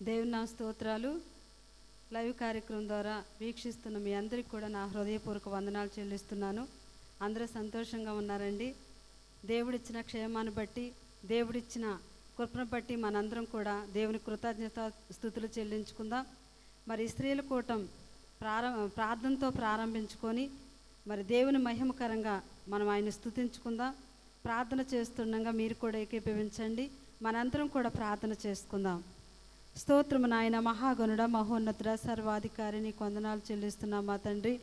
దేవుని నా స్తోత్రాలు. లైవ్ కార్యక్రమం ద్వారా వీక్షిస్తున్న మీ అందరికీ కూడా నా హృదయపూర్వక వందనాలు చెల్లిస్తున్నాను. అందరూ సంతోషంగా ఉన్నారండి. దేవుడిచ్చిన క్షేమాన్ని బట్టి, దేవుడిచ్చిన కృపను బట్టి మనందరం కూడా దేవుని కృతజ్ఞత స్తుతులు చెల్లించుకుందాం. మరి స్త్రీల కూటం ప్రార్థనతో ప్రారంభించుకొని మరి దేవుని మహిమకరంగా మనం ఆయన స్తుతించుకుందాం. ప్రార్థన చేస్తుండగా మీరు కూడా ఏకీభవించండి. మనందరం కూడా ప్రార్థన చేసుకుందాం. స్తోత్రము నాయన, మహాగణుడ, మహోన్నతుడ, సర్వాధికారి, నీకు వందనాలు చెల్లిస్తున్నాం మా తండ్రి.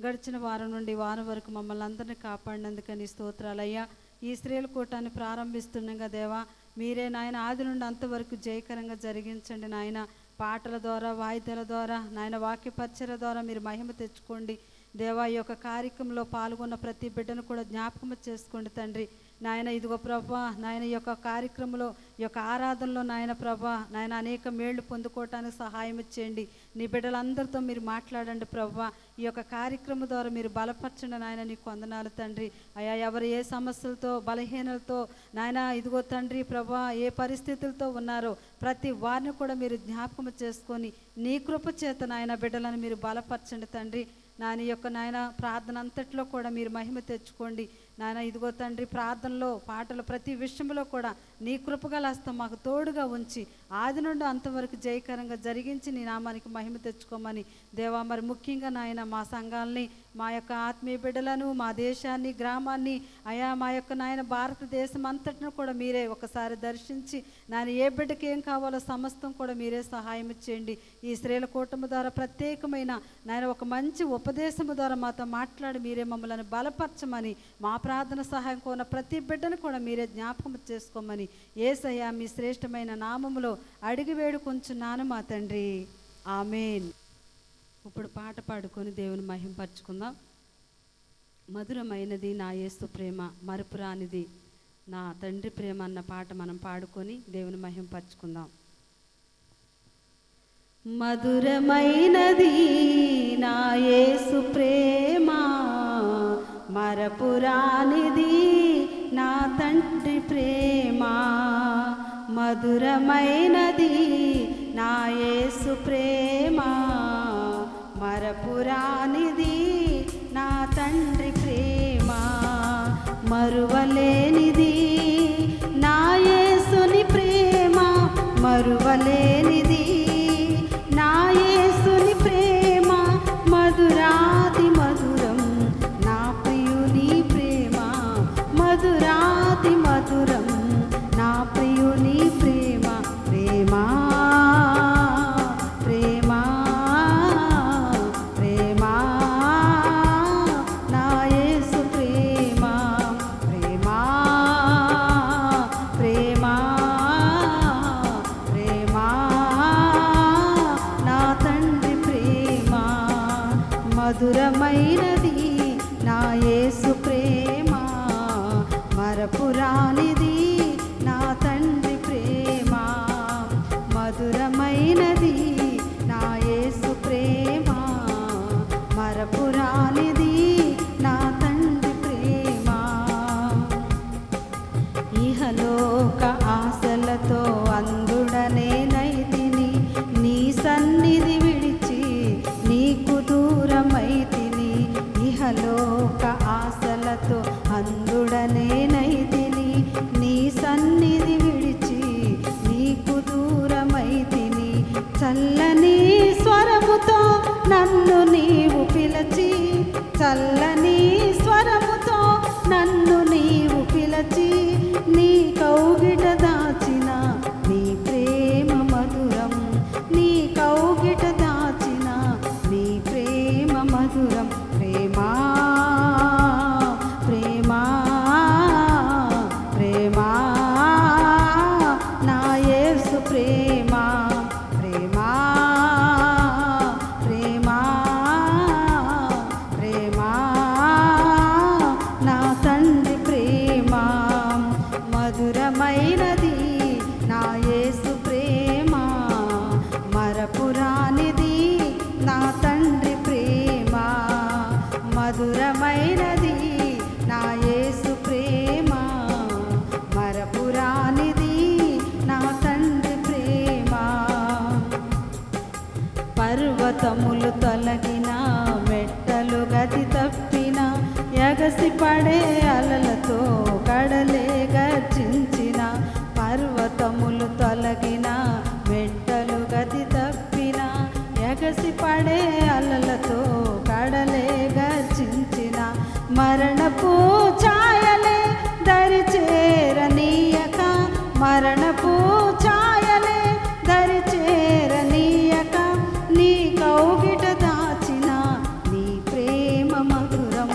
గడిచిన వారం నుండి వారం వరకు మమ్మల్ని అందరినీ కాపాడినందుకని స్తోత్రాలయ్యా. ఈ స్త్రీల కూటాన్ని ప్రారంభిస్తుండగా దేవా, మీరే నాయన ఆది నుండి అంతవరకు జయకరంగా జరిగించండి నాయన. పాటల ద్వారా, వాయిద్యాల ద్వారా, నాయన వాక్య పరిచర్య ద్వారా మీరు మహిమ తెచ్చుకోండి దేవా. ఈ యొక్క కార్యక్రమంలో పాల్గొన్న ప్రతి బిడ్డను కూడా జ్ఞాపకం చేసుకోండి తండ్రి. నాయన ఇదిగో ప్రభా, నాయన ఈ యొక్క కార్యక్రమంలో, ఈ యొక్క ఆరాధనలో నాయన ప్రభా, నాయన అనేక మేళ్లు పొందుకోవటానికి సహాయం ఇచ్చేయండి. నీ బిడ్డలందరితో మీరు మాట్లాడండి ప్రభా. ఈ యొక్క కార్యక్రమం ద్వారా మీరు బలపరచండి నాయన. నీకు వందనాలు తండ్రి. అయ్యా, ఎవరు ఏ సమస్యలతో, బలహీనలతో నాయన ఇదిగో తండ్రి ప్రభా, ఏ పరిస్థితులతో ఉన్నారో ప్రతి వారిని కూడా మీరు జ్ఞాపకం చేసుకొని నీ కృప చేత నాయన బిడ్డలను మీరు బలపరచండి తండ్రి. నాయన యొక్క నాయన ప్రార్థన అంతట్లో కూడా మీరు మహిమ తెచ్చుకోండి నాయన. ఇదిగో తండ్రి, ప్రార్థనలో, పాటలు, ప్రతి విషయంలో కూడా నీ కృపగల హస్తం మాకు తోడుగా ఉంచి ఆది నుండి అంతవరకు జయకరంగా జరిగించి నీ నామానికి మహిమ తెచ్చుకోమని దేవా. మరి ముఖ్యంగా నాయన మా సంఘాలని, మా యొక్క ఆత్మీయ బిడ్డలను, మా దేశాన్ని, గ్రామాన్ని, అయా మా యొక్క నాయన భారతదేశం అంతటిని కూడా మీరే ఒకసారి దర్శించి నాయన ఏ బిడ్డకి ఏం కావాలో సమస్తం కూడా మీరే సహాయం ఇచ్చేయండి. ఈ స్త్రీల కూటమి ద్వారా ప్రత్యేకమైన నాయన ఒక మంచి ఉపదేశము ద్వారా మాతో మాట్లాడి మీరే మమ్మల్ని బలపరచమని, మా ప్రార్థన సహాయం కోన ప్రతి బిడ్డను కూడా మీరే జ్ఞాపకం చేసుకోమని యేసయ్య మీ శ్రేష్టమైన నామములో అడిగి వేడుకొంచున్నాను మా తండ్రి. ఆమేన్. ఇప్పుడు పాట పాడుకొని దేవుని మహింపరచుకుందాం. మధురమైనది నా యేసు ప్రేమ, మరుపురానిది నా తండ్రి ప్రేమ అన్న పాట మనం పాడుకొని దేవుని మహింపరచుకుందాం. మధురమైనది నా యేసు ప్రేమ, మరపురానిది నా తండ్రి ప్రేమ. మధురమైనది నా యేసు ప్రేమ, మరపురానిది నా తండ్రి ప్రేమ. మరువలేనిది నా యేసుని ప్రేమ, మరువలేనిది నా యేసుని ప్రేమ. మధురాతి మధురం నా ప్రియుని ప్రేమ, మధురాతి మధురం నా ప్రియుని ప్రేమ. ప్రేమ ప్రేమ ప్రేమ నా యేసు ప్రేమ. ప్రేమ ప్రేమ ప్రేమ నా తండ్రి ప్రేమ. మధురమైనది నా యేసు ప్రేమ, మరపురానిది నా తండ్రి ప్రేమ. మధురమైనది నా యేసు ప్రేమ, మరపురానిది నా తండ్రి ప్రేమ. ఇహలోక ఆశలతో అందుడనే నైతిని, నీ సన్నిధి విడిచి నీకు దూరమైతిని. ఇహలోక ఆశలతో అందుడనే నైతిని, నీ సన్నిధి విడిచి నీకు దూరమైతిని. చల్లని స్వరముతో నన్ను నీవు పిలచి, చల్లని స్వరముతో నన్ను నీవు పిలచి, నీ కౌగిట దాచిన నీ ప్రేమ మధురం, నీ కౌగిట దాచిన నీ ప్రేమ మధురం. ప్రేమ ప్రేమ ప్రేమ నా యేసు ప్రేమ. ప్రేమ ప్రేమ ప్రేమ పర్వతములు తొలగిన మెట్టలు గతి తప్పిన ఎగసి పడే అలలతో కడలే గర్జించిన పర్వతములు తొలగిన మెట్టలు గతి తప్పిన ఎగసి పడే అలలతో కడలే గర్జించిన మరణపు ఛాయలే దరి చేరనీయక మరణపు ఛాయలే దరి చేరనీయక నీ కౌగిట దాచిన నీ ప్రేమ మధురం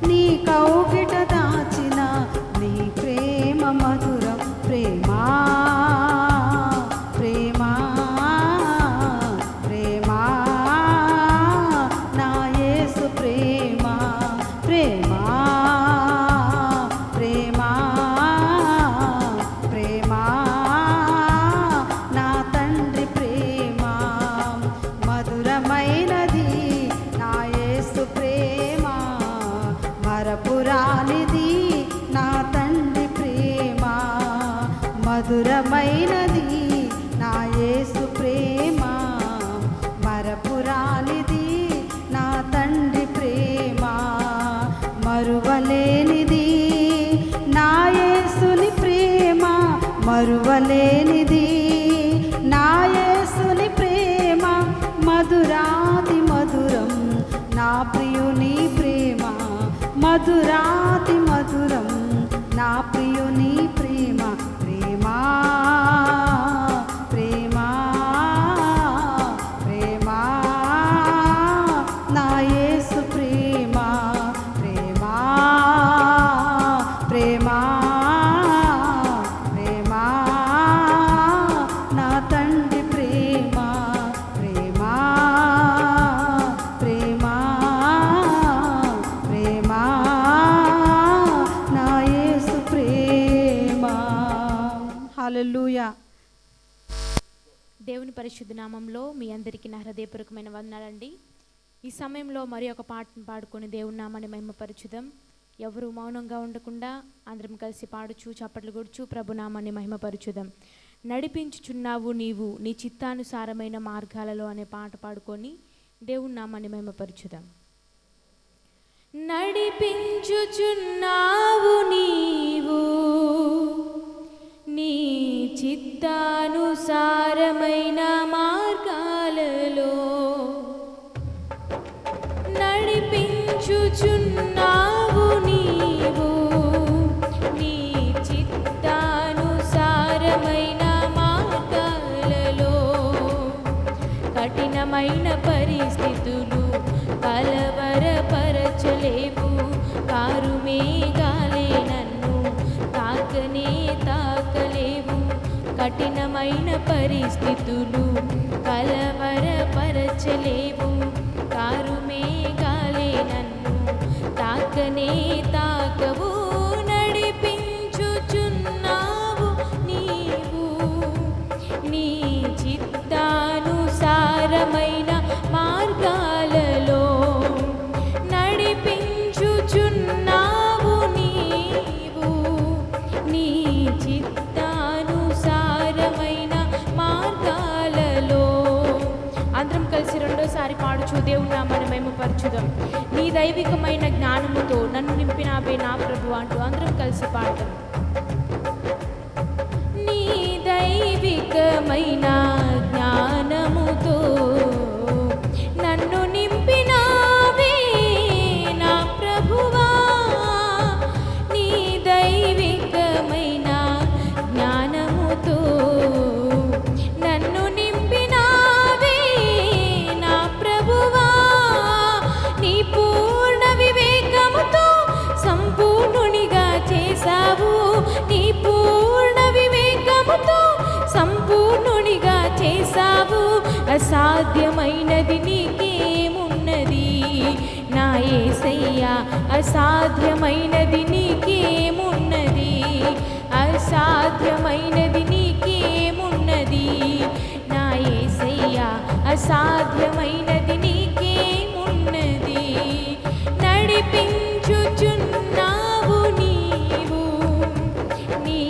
నీ కౌగిట దాచిన నీ ప్రేమ మధురం ప్రేమా ప్రేమా ప్రేమా నా యేసు ప్రేమా ప్రేమా ప్రేమా ప్రేమా నా తండ్రి ప్రేమ మధురమైనది నా యేసు ప్రేమ మరపురానిది నా తండ్రి ప్రేమ మధురమైనది నా యేసు ప్రేమ మరపురానిది నా తండ్రి ప్రేమ మరువలేనిది నా యేసుని ప్రేమ మరువలేనిది నా యేసుని ప్రేమ మధురాతి మధురం నా ప్రియుని ప్రేమ మధురాతి మధురం నా ప్రియుని ప్రేమ ప్రేమా ప్రేమా ప్రేమా నా యేసు ప్రేమ ప్రేమా ప్రేమా ప్రేమా నా తండ్రి ప్రేమ ప్రేమా ప్రేమా ప్రేమా నా యేసు ప్రేమ హల్లెలూయా. దేవుని పరిశుద్ధ నామంలో మీ అందరికీ నా హృదయపూర్వకమైన వందనాలండి. ఈ సమయంలో మరి ఒక పాటను పాడుకొని దేవుని నామాన్ని మహిమపరచుదాం. ఎవరు మౌనంగా ఉండకుండా అందరం కలిసి పాడుచు చప్పట్లు కొడుచు ప్రభునామాన్ని మహిమపరచుదాం. నడిపించుచున్నావు నీవు నీ చిత్తానుసారమైన మార్గాలలో అనే పాట పాడుకొని దేవుని నామాన్ని మహిమపరచుదాం. నడిపించుచున్నావు నీవు నీ చిత్తానుసారమైన మార్గాలలో నడిపించుచున్నావు నీవు నీ చిత్తానుసారమైన మార్గాలలో కఠినమైన పరిస్థితులు కలవరపరచలేవు కారుమేఘాలే నన్ను తాకనే తాకలేవు కఠినమైన పరిస్థితులు కలవరపరచలేవు కారుమేఘాలే నన్ను తాకనే తాకవు నడిపించుచున్నావు నీవు నీ చిత్తానుసారమైన మార్గాలలో నడిపించుచున్నావు నీవు నీ చిత్తానుసారమైన మార్గాలలో అందరం కలిసి రెండోసారి పాడుచు దేవుని నామాన్ని మహిమపరచుదాం. నీ దైవికమైన జ్ఞానముతో నన్ను నింపినావే నా ప్రభు అంటూ అందరం కలిసి పాడదాం. నీ దైవికమైన జ్ఞానముతో నన్ను నింపినావే నా ప్రభువా నీ దైవికమైన జ్ఞానముతో నన్ను నింపినావే నా ప్రభువా నీ పూర్ణ వివేకముతో సంపూర్ణునిగా చేశావు నీ పూర్ణ వివేకముతో సంపూర్ణునిగా చేశావు అసాధ్యమైనది నీకేమున్నది నా యేసయ్యా అసాధ్యమైనది నీకేమున్నది అసాధ్యమైనది నీకేమున్నది నా యేసయ్యా అసాధ్యమైనది నీకేమున్నది నడిపించుచున్నావు నీవు నీ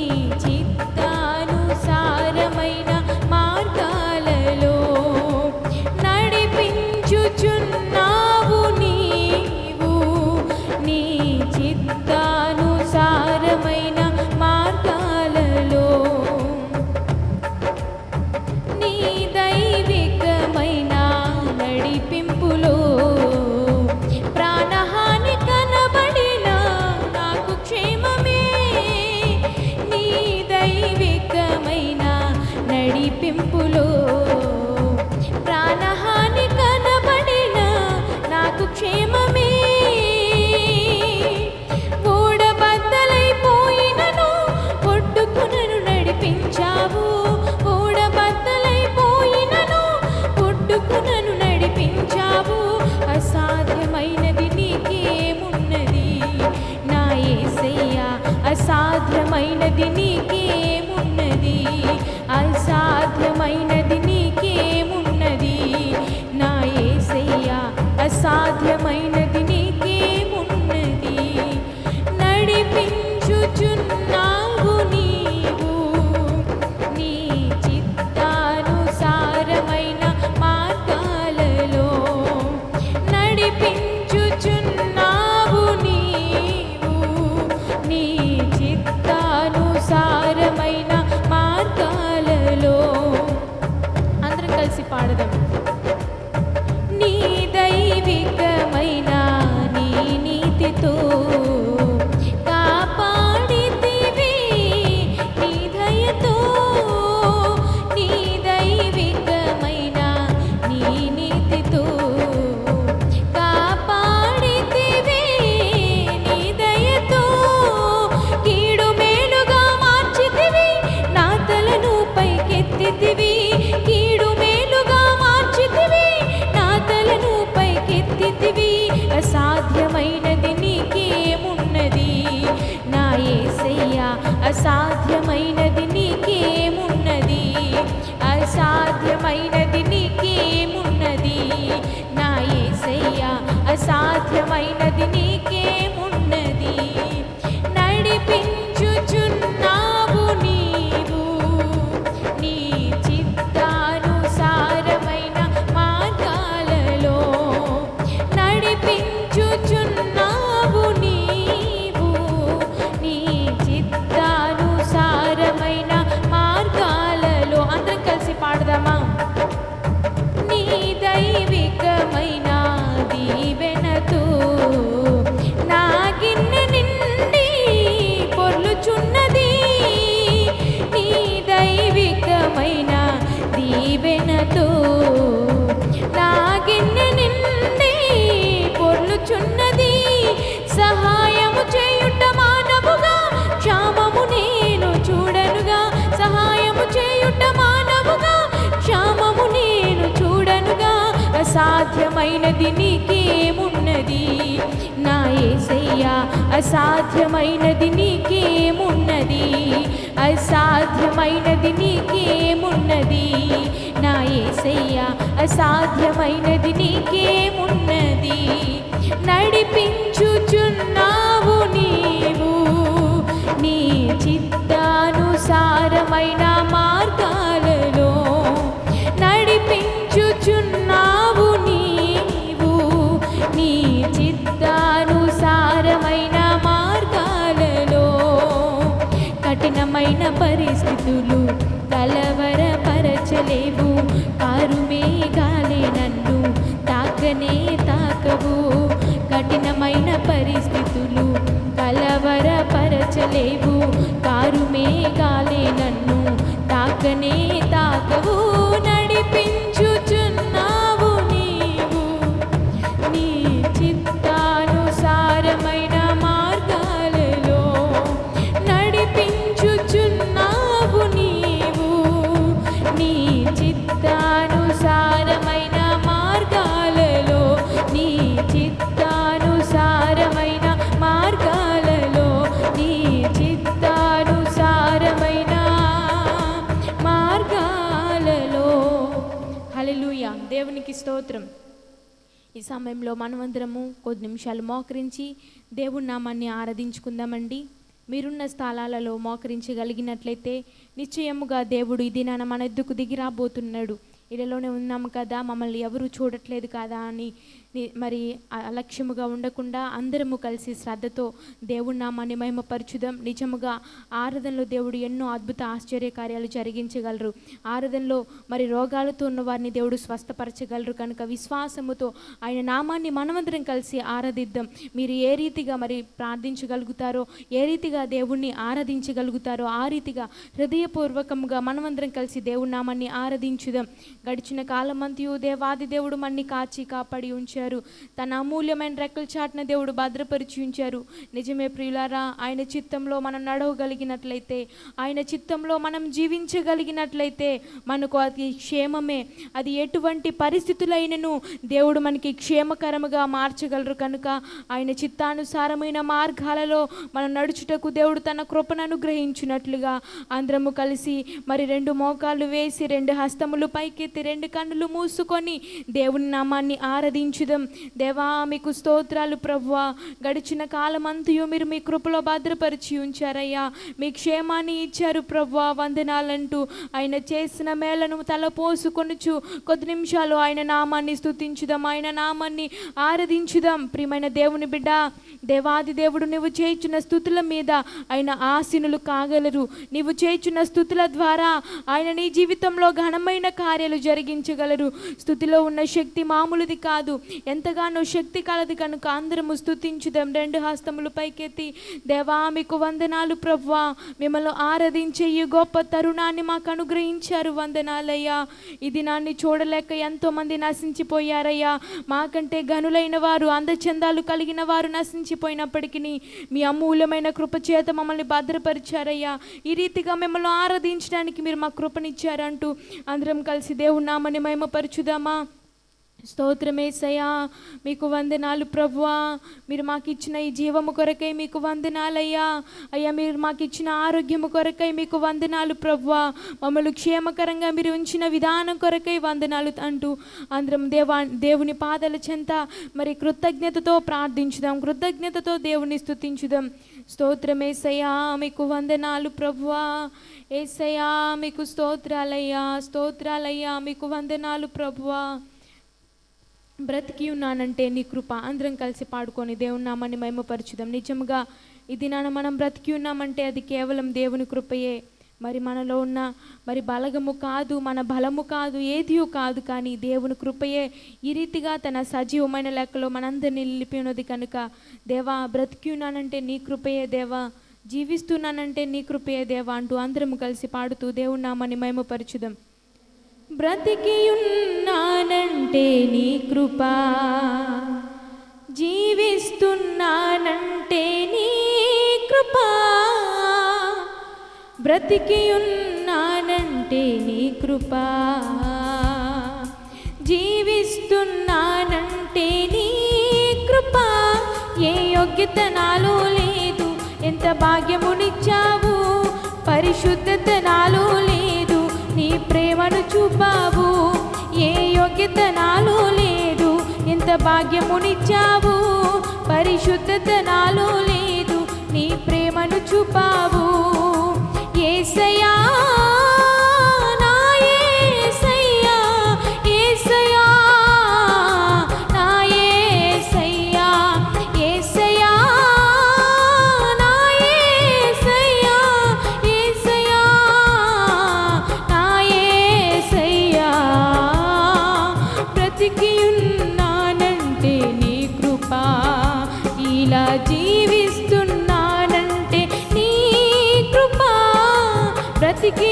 చిత్తానుసారమైన మార్గాలలో నడిపించుచున్నావు ముగింపులో ప్రాణహాని కనబడిన నాకు క్షేమమే. ఓడబద్దలైపోయినను ఒడ్డుకునను నడిపించావు. ఓడబద్దలైపోయినను ఒడ్డుకునను నడిపించావు. అసాధ్యమైనది నీకేమున్నది నా యేసయ్యా, అసాధ్యమైనది నీకేమున్నది, అసాధ్యమైనది నీకేమున్నది నా యేసయ్యా, అసాధ్యమైనది నీకేమున్నది. నడిపించుచున్నావు నీవు నీ చిత్తానుసారమైన మార్గాలలో. నడిపించుచున్నావు నీవు నీ చిత్తానుసారమైన మార్గాలలో. అందరం కలిసి పాడదాం. నీ దైవికమైన నీ నీతితో కాపాడితివి, నీ దయతో. నీ దైవికమైన నీ నీతితో కాపాడితివి, నీ దయతో. కీడు మేలుగా మార్చితివి, నా తలను పైకెత్తితివి. కీడు మేలుగా మార్చితివి, నా తలను పైకెత్తితివి. అసాధ్యమైనది నీకేమున్నది నా యేసయ్యా, అసాధ్యమైనది నీకేమున్నది, అసాధ్యమైనది నీకేమున్నది నా యేసయ్యా, అసాధ్యమైనది నీకేమున్నది. నడిపించుచున్నావు నీవు నీ చిత్తానుసారమైన మార్గాలలో. నడిపించుచున్నావు నీవు నీ చిత్తానుసారమైన మార్గాలలో. అందరం కలిసి పాడదామా? నీ దైవికమైన దీవెనతో నా గిన్నె నిండి పొర్లుచున్నది. నీ దైవికమైన దీవెనతో నా గిన్నె నిండి పొర్లుచున్నది. సహాయము చేయుట మానవుగా క్షామము నేను చూడనుగా. సహాయము చేయుట మానవుగా క్షామము నేను చూడనుగా. అసాధ్యమైనది నీకేమున్నది నా యేసయ్యా, అసాధ్యమైనది నీకేమున్నది, అసాధ్యమైనది నీకేమున్నది నా యేసయ్యా, అసాధ్యమైనది నీకేమున్నది. నడిపించుచున్నావు నీవు నీ చిత్తానుసారమైన మార్గాలలో. నడిపించుచున్నావు నీవు నీ చిత్తానుసారమైన మార్గాలలో. కఠినమైన పరిస్థితులు కలవరపరచలేవు. కారుమేఘాలే నన్ను తాకనే తాకవు. కఠినమైన పరిస్థితులు కలవరపరచలేవు. కారుమేఘాలే నన్ను తాకనే తాకవు. నడిపించుచున్నావు నీవు నీ చిత్తానుసారమైన మార్గాలలో. నడిపించుచున్నావు నీవు నీ చిత్తానుసారమైన మార్గాలలో. నీ చిత్తానుసారమైన మార్గాలలో. నీ చిత్తానుసారమైన మార్గాలలో. హల్లెలూయా. దేవునికి స్తోత్రం. ఈ సమయంలో మనమందరము కొద్ది నిమిషాలు మోకరించి దేవుని నామాన్ని ఆరాధించుకుందామండి. మీరున్న స్థలాలలో మోకరించగలిగినట్లయితే నిశ్చయముగా దేవుడు ఈ దినాన మన ఎద్దుకు దిగి రాబోతున్నాడు. ఇళ్ళలోనే ఉన్నాము కదా, మమ్మల్ని ఎవరు చూడట్లేదు కదా అని మరి అలక్ష్యముగా ఉండకుండా అందరము కలిసి శ్రద్ధతో దేవుడి నామాన్ని మహిమపరచుదాం. నిజముగా ఆరాధనలో దేవుడు ఎన్నో అద్భుత ఆశ్చర్య కార్యాలు జరిగించగలరు. ఆరాధనలో మరి రోగాలతో ఉన్న వారిని దేవుడు స్వస్థపరచగలరు. కనుక విశ్వాసముతో ఆయన నామాన్ని మనమందరం కలిసి ఆరాధిద్దాం. మీరు ఏ రీతిగా మరి ప్రార్థించగలుగుతారో, ఏ రీతిగా దేవుణ్ణి ఆరాధించగలుగుతారో ఆ రీతిగా హృదయపూర్వకంగా మనమందరం కలిసి దేవుడి నామాన్ని ఆరాధించుదాం. గడిచిన కాలమంతయు దేవాది దేవుడు మన్ని కాచి కాపాడి ఉంచారు. తన అమూల్యమైన రెక్కల చాటున దేవుడు భద్రపరిచి ఉంచారు. నిజమే ప్రియులారా, ఆయన చిత్తంలో మనం నడవగలిగినట్లయితే, ఆయన చిత్తంలో మనం జీవించగలిగినట్లయితే మనకు అది క్షేమమే. అది ఎటువంటి పరిస్థితులైనను దేవుడు మనకి క్షేమకరముగా మార్చగలరు. కనుక ఆయన చిత్తానుసారమైన మార్గాలలో మనం నడుచుటకు దేవుడు తన కృపను అనుగ్రహించినట్లుగా అందరము కలిసి మరి 2 మోకాళ్ళు వేసి 2 హస్తములు పైకెత్తి 2 కన్నులు మూసుకొని దేవుని నామాన్ని ఆరాధించుదాం. దేవా మీకు స్తోత్రాలు ప్రభువా, గడిచిన కాలమంతయు మీరు మీ కృపలో భద్రపరిచి ఉంచారయ్యా. మీ క్షేమాన్ని ఇచ్చారు ప్రభువా, వందనాలంటూ ఆయన చేసిన మేలను తలపోసుకొనుచు కొద్ది నిమిషాలు ఆయన నామాన్ని స్తుతించుదాం, ఆయన నామాన్ని ఆరాధించుదాం. ప్రియమైన దేవుని బిడ్డ, దేవాది దేవుడు నువ్వు చేయుచున్న స్తుతుల మీద ఆయన ఆసీనులు కాగలరు. నీవు చేయుచున్న స్తుతుల ద్వారా ఆయన నీ జీవితంలో ఘనమైన కార్యాలు జరిగించగలరు. స్తుతిలో ఉన్న శక్తి మామూలుది కాదు, ఎంతగానో శక్తి కలది. కనుక అందరము స్తుతించుదాం. 2 హస్తములు పైకెత్తి, దేవా మీకు వందనాలు ప్రభువా, మిమ్మల్ని ఆరాధించే ఈ గొప్ప తరుణాన్ని మాకు అనుగ్రహించారు, వందనాలయ్యా. ఈ దినాన్ని చూడలేక ఎంతోమంది నశించిపోయారయ్యా. మాకంటే గనులైన వారు, అందచందాలు కలిగిన వారు నశించిపోయినప్పటికీ మీ అమూల్యమైన కృప చేత మమ్మల్ని భద్రపరిచారయ్యా. ఈ రీతిగా మిమ్మల్ని ఆరాధించడానికి మీరు మా కృపనిచ్చారంటూ అందరం కలిసి దేవుని నామాన్ని మహిమపరచుదామా. స్తోత్రమేసయ్యా, మీకు వందనాలు ప్రభువా. మీరు మాకు ఇచ్చిన ఈ జీవము కొరకై మీకు వందనాలయ్యా. అయ్యా, మీరు మాకు ఇచ్చిన ఆరోగ్యము కొరకై మీకు వందనాలు ప్రభువా. మమ్మల్ని క్షేమకరంగా మీరు ఉంచిన విధానం కొరకై వందనాలు అంటూ అందరం దేవుని పాదాల చెంత మరి కృతజ్ఞతతో ప్రార్థించుదాం, కృతజ్ఞతతో దేవుని స్తుతించుదాం. స్తోత్రమేసయ్యా, మీకు వందనాలు ప్రభువా. ఏసయ్యా మీకు స్తోత్రాలయ్యా, స్తోత్రాలయ్యా, మీకు వందనాలు ప్రభువా. బ్రతికి ఉన్నానంటే నీ కృప. అందరం కలిసి పాడుకొని దేవుని నామాన్ని మహిమపరచుదాం. నిజంగా ఈ దినాన మనం బ్రతికి ఉన్నామంటే అది కేవలం దేవుని కృపయే. మరి మనలో ఉన్న మరి బలగము కాదు, మన బలము కాదు, ఏదియో కాదు, కానీ దేవుని కృపయే ఈ రీతిగా తన సజీవమైన లెక్కలో మనందరినీ నిలిపి ఉన్నది. కనుక దేవా బ్రతికి ఉన్నానంటే నీ కృపయే దేవా, జీవిస్తున్నానంటే నీ కృపయే దేవా అంటూ అందరం కలిసి పాడుతూ దేవుని నామాన్ని మహిమపరచుదాం. బ్రతికి ఉన్నానంటే నీ కృపా, జీవిస్తున్నానంటే నీ కృపా. బ్రతికి ఉన్నానంటే నీ కృపా, జీవిస్తున్నానంటే నీ కృపా. ఏ యోగ్యత నాలో లేదు, ఎంత భాగ్యమునిచ్చావు. పరిశుద్ధత నాలో లేదు, నీ ప్రేమను చూపావు. ఏ యోగ్యత నాలో లేదు, ఎంత భాగ్యమునిచ్చావు. పరిశుద్ధత నాలో లేదు, నీ ప్రేమను చూపావు. యేసయ్యా నా యేసయ్యా, యేసయ్యా నా యేసయ్యా, యేసయ్యా నా యేసయ్యా, యేసయ్యా నా యేసయ్యా. బ్రతికి ఉన్నానంటే నీ కృపా, ఇలా జీవిస్తున్నానంటే నీ కృపా. బ్రతికి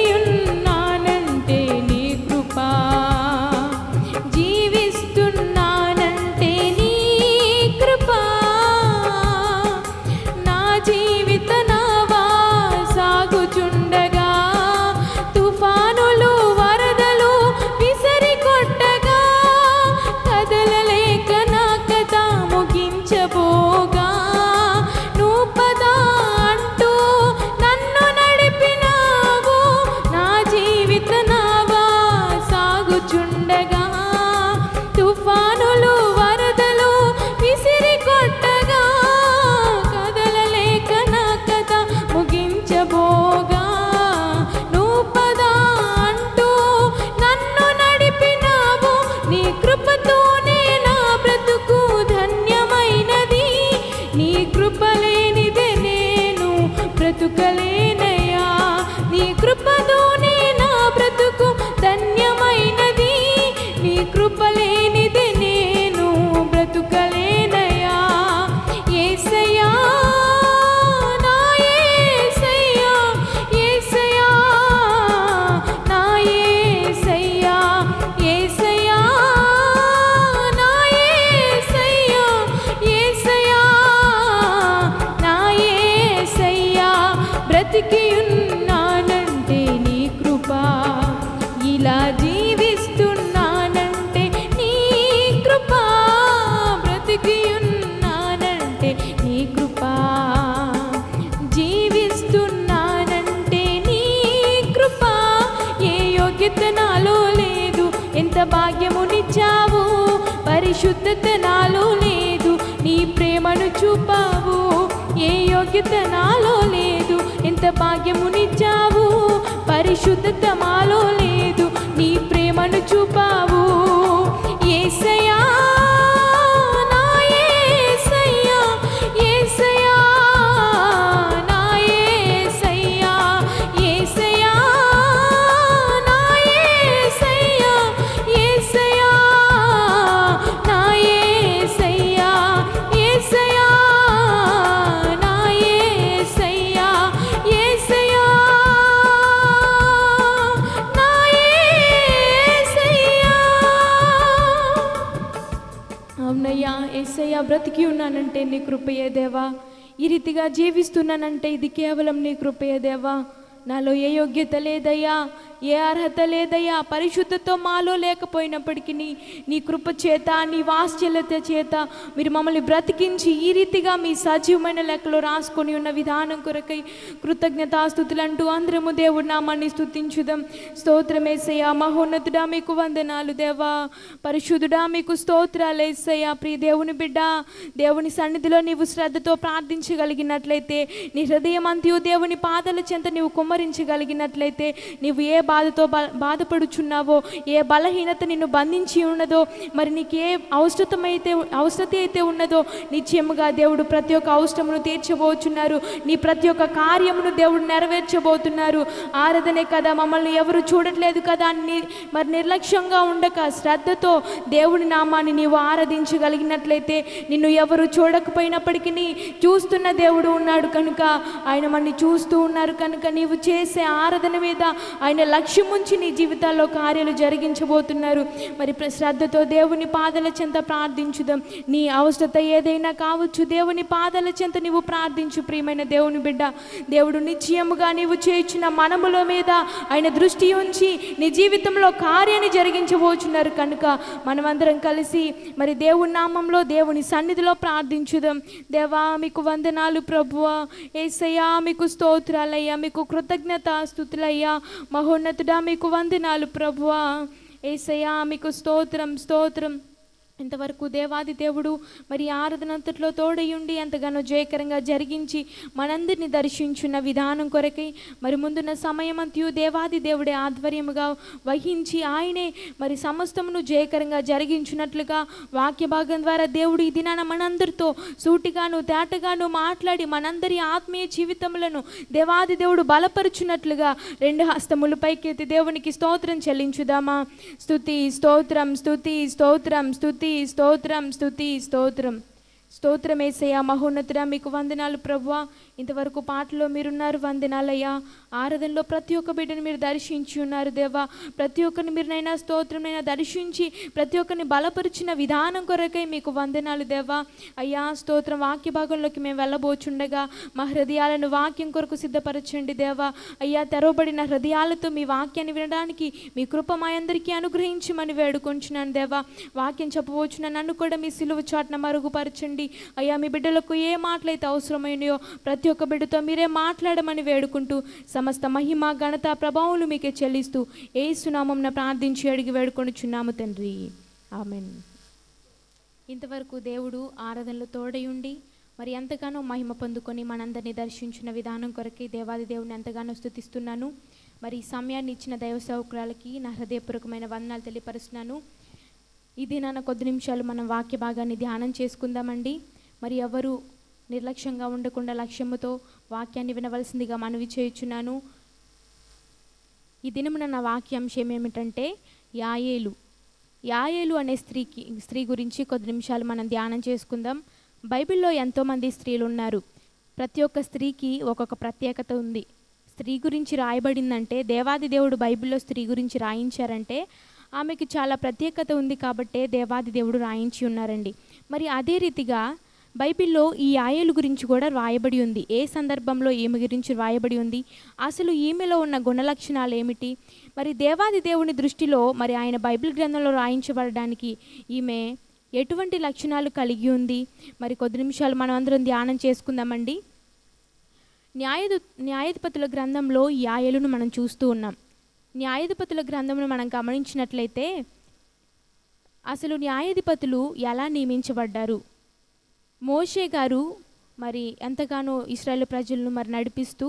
భాగ్యమునిచ్చావు, పరిశుద్ధత నాలో లేదు, నీ ప్రేమను చూపావు. ఏ యోగ్యత నాలో లేదు, ఎంత భాగ్యమునిచ్చావు, పరిశుద్ధత మాలో లేదు, నీ ప్రేమను చూపావు. యేసయ్యా నా యేసయ్యా, యేసయ్యా నా యేసయ్యా, యేసయ్యా నా యేసయ్యా, యేసయ్యా నా యేసయ్యా, యేసయ్యా నా యేసయ్యా, యేసయ్యా నా యేసయ్యా. అవునయ్యా యేసయ్యా, బ్రతికి ఉన్నానంటే నీ కృపయే దేవా, ఈ రీతిగా జీవిస్తున్నానంటే ఇది కేవలం నీ కృపయే దేవా. నాలో ఏ యోగ్యత లేదయ్యా, ఏ అర్హత లేదయ్యా, పరిశుద్ధతో మాలో లేకపోయినప్పటికీ నీ కృప చేత, నీ వాత్సల్యత చేత మీరు మమ్మల్ని బ్రతికించి ఈ రీతిగా మీ సజీవమైన లెక్కలో రాసుకొని ఉన్న విధానం కొరకై కృతజ్ఞతాస్తుతులంటూ అందరము దేవుడి నామాన్ని స్తుతించుదాం. స్తోత్రమేసయ్యా, మహోన్నతుడా మీకు వందనాలు దేవా, పరిశుద్ధుడా మీకు స్తోత్రాలేసయ్యా. ప్రియ దేవుని బిడ్డ, దేవుని సన్నిధిలో నీవు శ్రద్ధతో ప్రార్థించగలిగినట్లయితే, నీ హృదయం అంతయు దేవుని పాదాల చెంత నీవు కుమ్మరించగలిగినట్లయితే, నీవు ఏ బాధతో బాధపడుచున్నావో, ఏ బలహీనత నిన్ను బంధించి ఉన్నదో, మరి నీకు ఏ అవసరత అయితే ఉన్నదో నిశ్చయముగా దేవుడు ప్రతి ఒక్క అవసరమును తీర్చబోతున్నారు. నీ ప్రతి ఒక్క కార్యమును దేవుడు నెరవేర్చబోతున్నారు. ఆరాధనే కదా, మమ్మల్ని ఎవరు చూడట్లేదు కదా అని మరి నిర్లక్ష్యంగా ఉండక శ్రద్ధతో దేవుని నామాన్ని నీవు ఆరాధించగలిగినట్లయితే, నిన్ను ఎవరు చూడకపోయినప్పటికీ చూస్తున్న దేవుడు ఉన్నాడు కనుక, ఆయన మనని చూస్తూ ఉన్నారు కనుక, నీవు చేసే ఆరాధన మీద ఆయన లక్ష్యం ఉంచి నీ జీవితాల్లో కార్యాలు జరిగించబోతున్నారు. మరి శ్రద్ధతో దేవుని పాదాల చెంత ప్రార్థించుదాం. నీ అవసరత ఏదైనా కావచ్చు, దేవుని పాదాల చెంత నీవు ప్రార్థించు. ప్రియమైన దేవుని బిడ్డ, దేవుడు నిశ్చయముగా నీవు చేయించిన మనముల మీద ఆయన దృష్టి ఉంచి నీ జీవితంలో కార్యాన్ని జరిగించబోతున్నారు కనుక, మనమందరం కలిసి మరి దేవుని నామంలో దేవుని సన్నిధిలో ప్రార్థించుదాం. దేవా మీకు వందనాలు ప్రభువా, యేసయ్యా మీకు స్తోత్రాలయ్యా, మీకు కృతజ్ఞతాస్తుతులయ్యా, మహోన్నతుడా మీకు వందనాలు ప్రభువా, యేసయ్యా మీకు స్తోత్రం స్తోత్రం. ఇంతవరకు దేవాది దేవుడు మరి ఆరాధనంతట్లో తోడయుండి ఎంతగానో జయకరంగా జరిగించి మనందరినీ దర్శించున్న విధానం కొరకై, మరి ముందున్న సమయమంతయు దేవాది దేవుడే ఆధ్వర్యముగా వహించి ఆయనే మరి సమస్తమును జయకరంగా జరిగించినట్లుగా వాక్య భాగం ద్వారా దేవుడు ఈ దినాన మనందరితో సూటిగాను తేటగాను మాట్లాడి మనందరి ఆత్మీయ జీవితములను దేవాది దేవుడు బలపరుచున్నట్లుగా రెండు హస్తములు పైకెత్తి దేవునికి స్తోత్రం చెల్లించుదామా. స్తుతి స్తోత్రం, స్తుతి స్తోత్రం, స్తుతి స్తోత్రం, స్తుతి స్తోత్రం. స్తోత్రం యేసయ్యా, మహోన్నతుడా మీకు వందనాలు ప్రభువా. ఇంతవరకు పాటలో మీరున్నారు, వందనాలయ్యా. ఆరాధనలో ప్రతి ఒక్క బిడ్డను మీరు దర్శించి ఉన్నారు దేవా. ప్రతి ఒక్కరిని మీరునైనా స్తోత్రంనైనా దర్శించి ప్రతి ఒక్కరిని బలపరిచిన విధానం కొరకై మీకు వందనాలు దేవా. అయ్యా స్తోత్రం. వాక్య భాగంలోకి మేము వెళ్ళబోచుండగా మా హృదయాలను వాక్యం కొరకు సిద్ధపరచండి దేవా. అయ్యా తెరవబడిన హృదయాలతో మీ వాక్యాన్ని వినడానికి మీ కృప మా అందరికీ అనుగ్రహించమని వేడుకొంచున్నాను దేవా. వాక్యం చెప్పబోచున్న నన్ను కూడా మీ సిలువ చాటున మరుగుపరచండి అయ్యా. మీ బిడ్డలకు ఏ మాటలైతే అవసరమైనయో ప్రతి ఒక్క బిడ్డతో మీరే మాట్లాడమని వేడుకుంటూ సమస్త మహిమ ఘనత ప్రభావములు మీకే చెల్లిస్తూ యేసు నామమున ప్రార్థించి అడిగి వేడుకొనుచున్నాము తండ్రి, ఆమేన్. ఇంతవరకు దేవుడు ఆరాధనలో తోడయుండి మరి ఎంతగానో మహిమ పొందుకొని మనందరినీ దర్శించిన విధానం కొరకే దేవాది దేవుని ఎంతగానో స్తుతిస్తున్నాను. మరి ఈ సమయాన్ని ఇచ్చిన దైవ సౌకర్యాలకి నా హృదయపూర్వకమైన వందనాలు తెలియపరుస్తున్నాను. ఈ దినాన కొద్ది నిమిషాలు మనం వాక్య భాగాన్ని ధ్యానం చేసుకుందామండి. మరి ఎవరు నిర్లక్ష్యంగా ఉండకుండా లక్ష్యముతో వాక్యాన్ని వినవలసిందిగా మనవి చేయుచున్నాను. ఈ దినమున నా వాక్యాంశం ఏమిటంటే యాయేలు అనే స్త్రీ గురించి కొద్ది నిమిషాలు మనం ధ్యానం చేసుకుందాం. బైబిల్లో ఎంతోమంది స్త్రీలు ఉన్నారు. ప్రతి ఒక్క స్త్రీకి ఒక్కొక్క ప్రత్యేకత ఉంది. స్త్రీ గురించి రాయబడిందంటే, దేవాది దేవుడు బైబిల్లో స్త్రీ గురించి రాయించారంటే ఆమెకి చాలా ప్రత్యేకత ఉంది కాబట్టే దేవాది దేవుడు రాయించి ఉన్నారండి. మరి అదే రీతిగా బైబిల్లో ఈ యాయేలు గురించి కూడా రాయబడి ఉంది. ఏ సందర్భంలో ఈమె గురించి రాయబడి ఉంది, అసలు ఈమెలో ఉన్న గుణలక్షణాలు ఏమిటి, మరి దేవాది దేవుని దృష్టిలో మరి ఆయన బైబిల్ గ్రంథంలో రాయించబడడానికి ఈమె ఎటువంటి లక్షణాలు కలిగి ఉంది, మరి కొద్ది నిమిషాలు మనం అందరం ధ్యానం చేసుకుందామండి. న్యాయాధిపతుల గ్రంథంలో యాయేలును మనం చూస్తూ ఉన్నాం. న్యాయాధిపతుల గ్రంథంను మనం గమనించినట్లయితే అసలు న్యాయాధిపతులు ఎలా నియమించబడ్డారు? మోషే గారు మరి ఎంతగానో ఇశ్రాయేలు ప్రజలను మరి నడిపిస్తూ,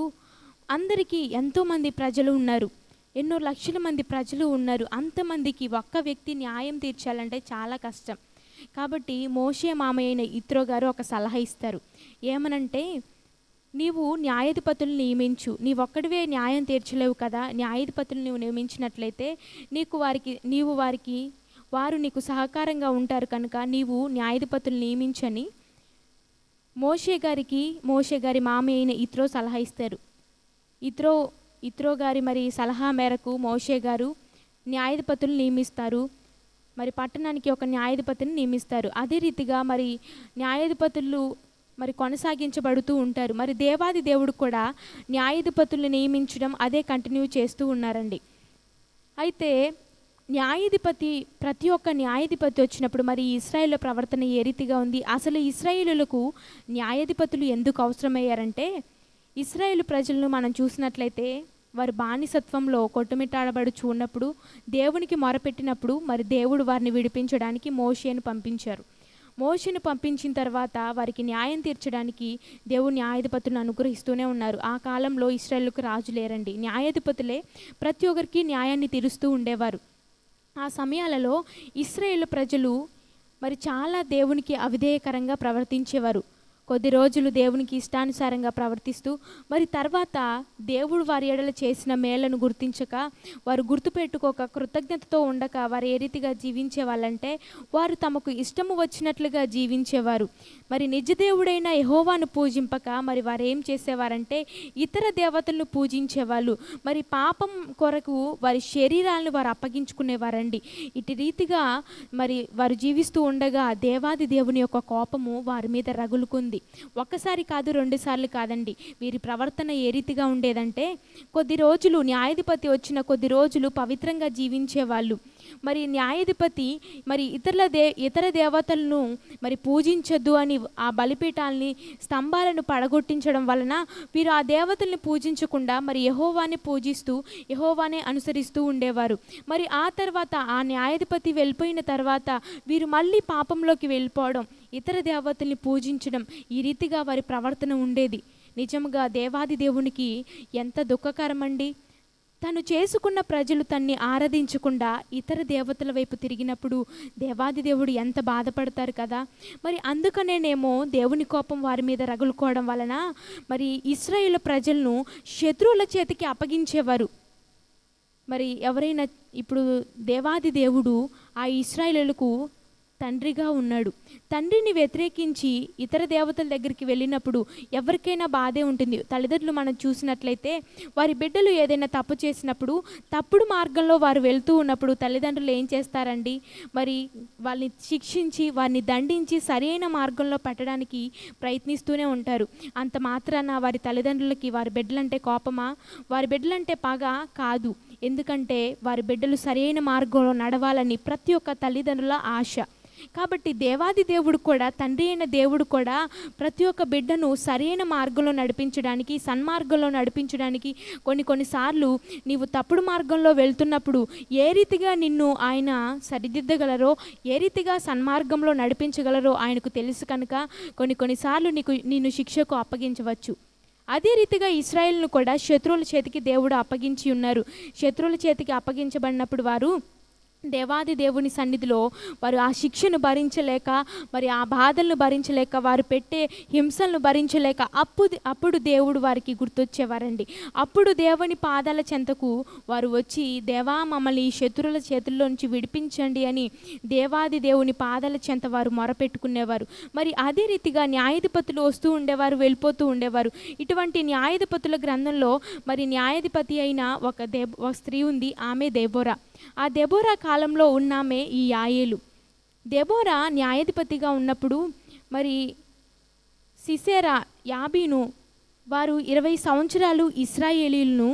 అందరికీ ఎంతోమంది ప్రజలు ఉన్నారు, ఎన్నో లక్షల మంది ప్రజలు ఉన్నారు. అంతమందికి ఒక్క వ్యక్తి న్యాయం తీర్చాలంటే చాలా కష్టం. కాబట్టి మోషే మామయ్య అయిన ఇత్రో గారు ఒక సలహా ఇస్తారు. ఏమనంటే, నీవు న్యాయాధిపతులను నియమించు, నీవొక్కడివే న్యాయం తీర్చలేవు కదా, న్యాయాధిపతులను నీవు నియమించినట్లయితే వారు నీకు సహకారంగా ఉంటారు కనుక నీవు న్యాయాధిపతులను నియమించని మోషే గారి మామయ్య అయిన ఇత్రో సలహా ఇస్తారు. ఇత్రో గారి మరి సలహా మేరకు మోషే గారు న్యాయాధిపతులను నియమిస్తారు. మరి పట్టణానికి ఒక న్యాయాధిపతిని నియమిస్తారు. అదే రీతిగా మరి న్యాయాధిపతులు మరి కొనసాగించబడుతూ ఉంటారు. మరి దేవాది దేవుడు కూడా న్యాయాధిపతులను నియమించడం అదే కంటిన్యూ చేస్తూ ఉన్నారండి. అయితే ప్రతి ఒక్క న్యాయాధిపతి వచ్చినప్పుడు మరి ఇశ్రాయేలు ప్రవర్తన ఏ రీతిగా ఉంది, అసలు ఇశ్రాయేలులకు న్యాయాధిపతులు ఎందుకు అవసరమయ్యారంటే, ఇశ్రాయేలు ప్రజలను మనం చూసినట్లయితే వారు బానిసత్వంలో కొట్టుమిట్టాడబడుచు ఉన్నప్పుడు దేవునికి మొరపెట్టినప్పుడు మరి దేవుడు వారిని విడిపించడానికి మోషేను పంపించిన తర్వాత వారికి న్యాయం తీర్చడానికి దేవుడు న్యాయాధిపతులను అనుగ్రహిస్తూనే ఉన్నారు. ఆ కాలంలో ఇశ్రాయేలుకు రాజు లేరండి, న్యాయాధిపతులే ప్రతి ఒక్కరికి న్యాయాన్ని తీరుస్తూ ఉండేవారు. ఆ సమయాలలో ఇశ్రాయేలు ప్రజలు మరి చాలా దేవునికి అవిధేయకరంగా ప్రవర్తించేవారు. కొద్ది రోజులు దేవునికి ఇష్టానుసారంగా ప్రవర్తిస్తూ మరి తర్వాత దేవుడు వారి ఎడల చేసిన మేళ్లను గుర్తించక, వారు గుర్తుపెట్టుకోక, కృతజ్ఞతతో ఉండక వారు ఏ రీతిగా జీవించేవాళ్ళంటే, వారు తమకు ఇష్టము వచ్చినట్లుగా జీవించేవారు. మరి నిజ దేవుడైన యెహోవాను పూజింపక మరి వారు ఏం చేసేవారంటే ఇతర దేవతలను పూజించేవాళ్ళు. మరి పాపం కొరకు వారి శరీరాలను వారు అప్పగించుకునేవారండి. ఇటు రీతిగా మరి వారు జీవిస్తూ ఉండగా దేవాది దేవుని యొక్క కోపము వారి మీద రగులుకుంది. ఒక్కసారి కాదు, 2 సార్లు కాదండి. వీరి ప్రవర్తన ఏ రీతిగా ఉండేదంటే, కొద్ది రోజులు న్యాయాధిపతి వచ్చిన కొద్ది రోజులు పవిత్రంగా జీవించేవాళ్ళు. మరి న్యాయాధిపతి మరి ఇతర దేవతలను మరి పూజించొద్దు అని ఆ బలిపీఠాలని, స్తంభాలను పడగొట్టించడం వలన వీరు ఆ దేవతల్ని పూజించకుండా మరి యెహోవాని పూజిస్తూ యెహోవానే అనుసరిస్తూ ఉండేవారు. మరి ఆ తర్వాత ఆ న్యాయాధిపతి వెళ్ళిపోయిన తర్వాత వీరు మళ్ళీ పాపంలోకి వెళ్ళిపోవడం, ఇతర దేవతల్ని పూజించడం, ఈ రీతిగా వారి ప్రవర్తన ఉండేది. నిజంగా దేవాది దేవునికి ఎంత దుఃఖకరమండి. తను చేసుకున్న ప్రజలు తన్ని ఆరాధించకుండా ఇతర దేవతల వైపు తిరిగినప్పుడు దేవాది దేవుడు ఎంత బాధపడతారు కదా. మరి అందుకనేనేమో దేవుని కోపం వారి మీద రగులుకోవడం వలన మరి ఇశ్రాయేలు ప్రజలను శత్రువుల చేతికి అప్పగించేవారు. మరి ఎవరైనా ఇప్పుడు దేవాది దేవుడు ఆ ఇశ్రాయేలులకు తండ్రిగా ఉన్నాడు. తండ్రిని వ్యతిరేకించి ఇతర దేవతల దగ్గరికి వెళ్ళినప్పుడు ఎవరికైనా బాధే ఉంటుంది. తల్లిదండ్రులు మనం చూసినట్లయితే వారి బిడ్డలు ఏదైనా తప్పు చేసినప్పుడు, తప్పుడు మార్గంలో వారు వెళ్తూ ఉన్నప్పుడు తల్లిదండ్రులు ఏం చేస్తారండి, మరి వాళ్ళని శిక్షించి వారిని దండించి సరైన మార్గంలో పెట్టడానికి ప్రయత్నిస్తూనే ఉంటారు. అంత మాత్రాన వారి తల్లిదండ్రులకి వారి బిడ్డలంటే కోపమా, వారి బిడ్డలంటే పగ కాదు. ఎందుకంటే వారి బిడ్డలు సరైన మార్గంలో నడవాలని ప్రతి ఒక్క తల్లిదండ్రుల ఆశ. కాబట్టి దేవాది దేవుడు కూడా, తండ్రి అయిన దేవుడు కూడా ప్రతి ఒక్క బిడ్డను సరైన మార్గంలో నడిపించడానికి, సన్మార్గంలో నడిపించడానికి కొన్నిసార్లు నీవు తప్పుడు మార్గంలో వెళ్తున్నప్పుడు ఏ రీతిగా నిన్ను ఆయన సరిదిద్దగలరో, ఏ రీతిగా సన్మార్గంలో నడిపించగలరో ఆయనకు తెలుసు కనుక కొన్నిసార్లు నిన్ను శిక్షకు అప్పగించవచ్చు. అదే రీతిగా ఇశ్రాయేలును కూడా శత్రువుల చేతికి దేవుడు అప్పగించి ఉన్నారు. శత్రువుల చేతికి అప్పగించబడినప్పుడు వారు దేవాది దేవుని సన్నిధిలో వారు ఆ శిక్షను భరించలేక, మరి ఆ బాధలను భరించలేక, వారు పెట్టే హింసలను భరించలేక అప్పుడు దేవుడు వారికి గుర్తొచ్చేవారండి. అప్పుడు దేవుని పాదాల చెంతకు వారు వచ్చి, దేవా మమ్మల్ని ఈ శత్రువుల చేతుల్లో నుంచి విడిపించండి అని దేవాది దేవుని పాదాల చెంత వారు మొరపెట్టుకునేవారు. మరి అదే రీతిగా న్యాయాధిపతులు వస్తూ ఉండేవారు, వెళ్ళిపోతూ ఉండేవారు. ఇటువంటి న్యాయాధిపతుల గ్రంథంలో మరి న్యాయాధిపతి అయిన ఒక స్త్రీ ఉంది, ఆమె దెబోరా. ఆ దెబోరా కాలంలో ఉన్నామే ఈ యాయేలు. దెబోరా న్యాయాధిపతిగా ఉన్నప్పుడు మరి సిసెరా, యాబీను వారు 20 సంవత్సరాలు ఇశ్రాయేలీలను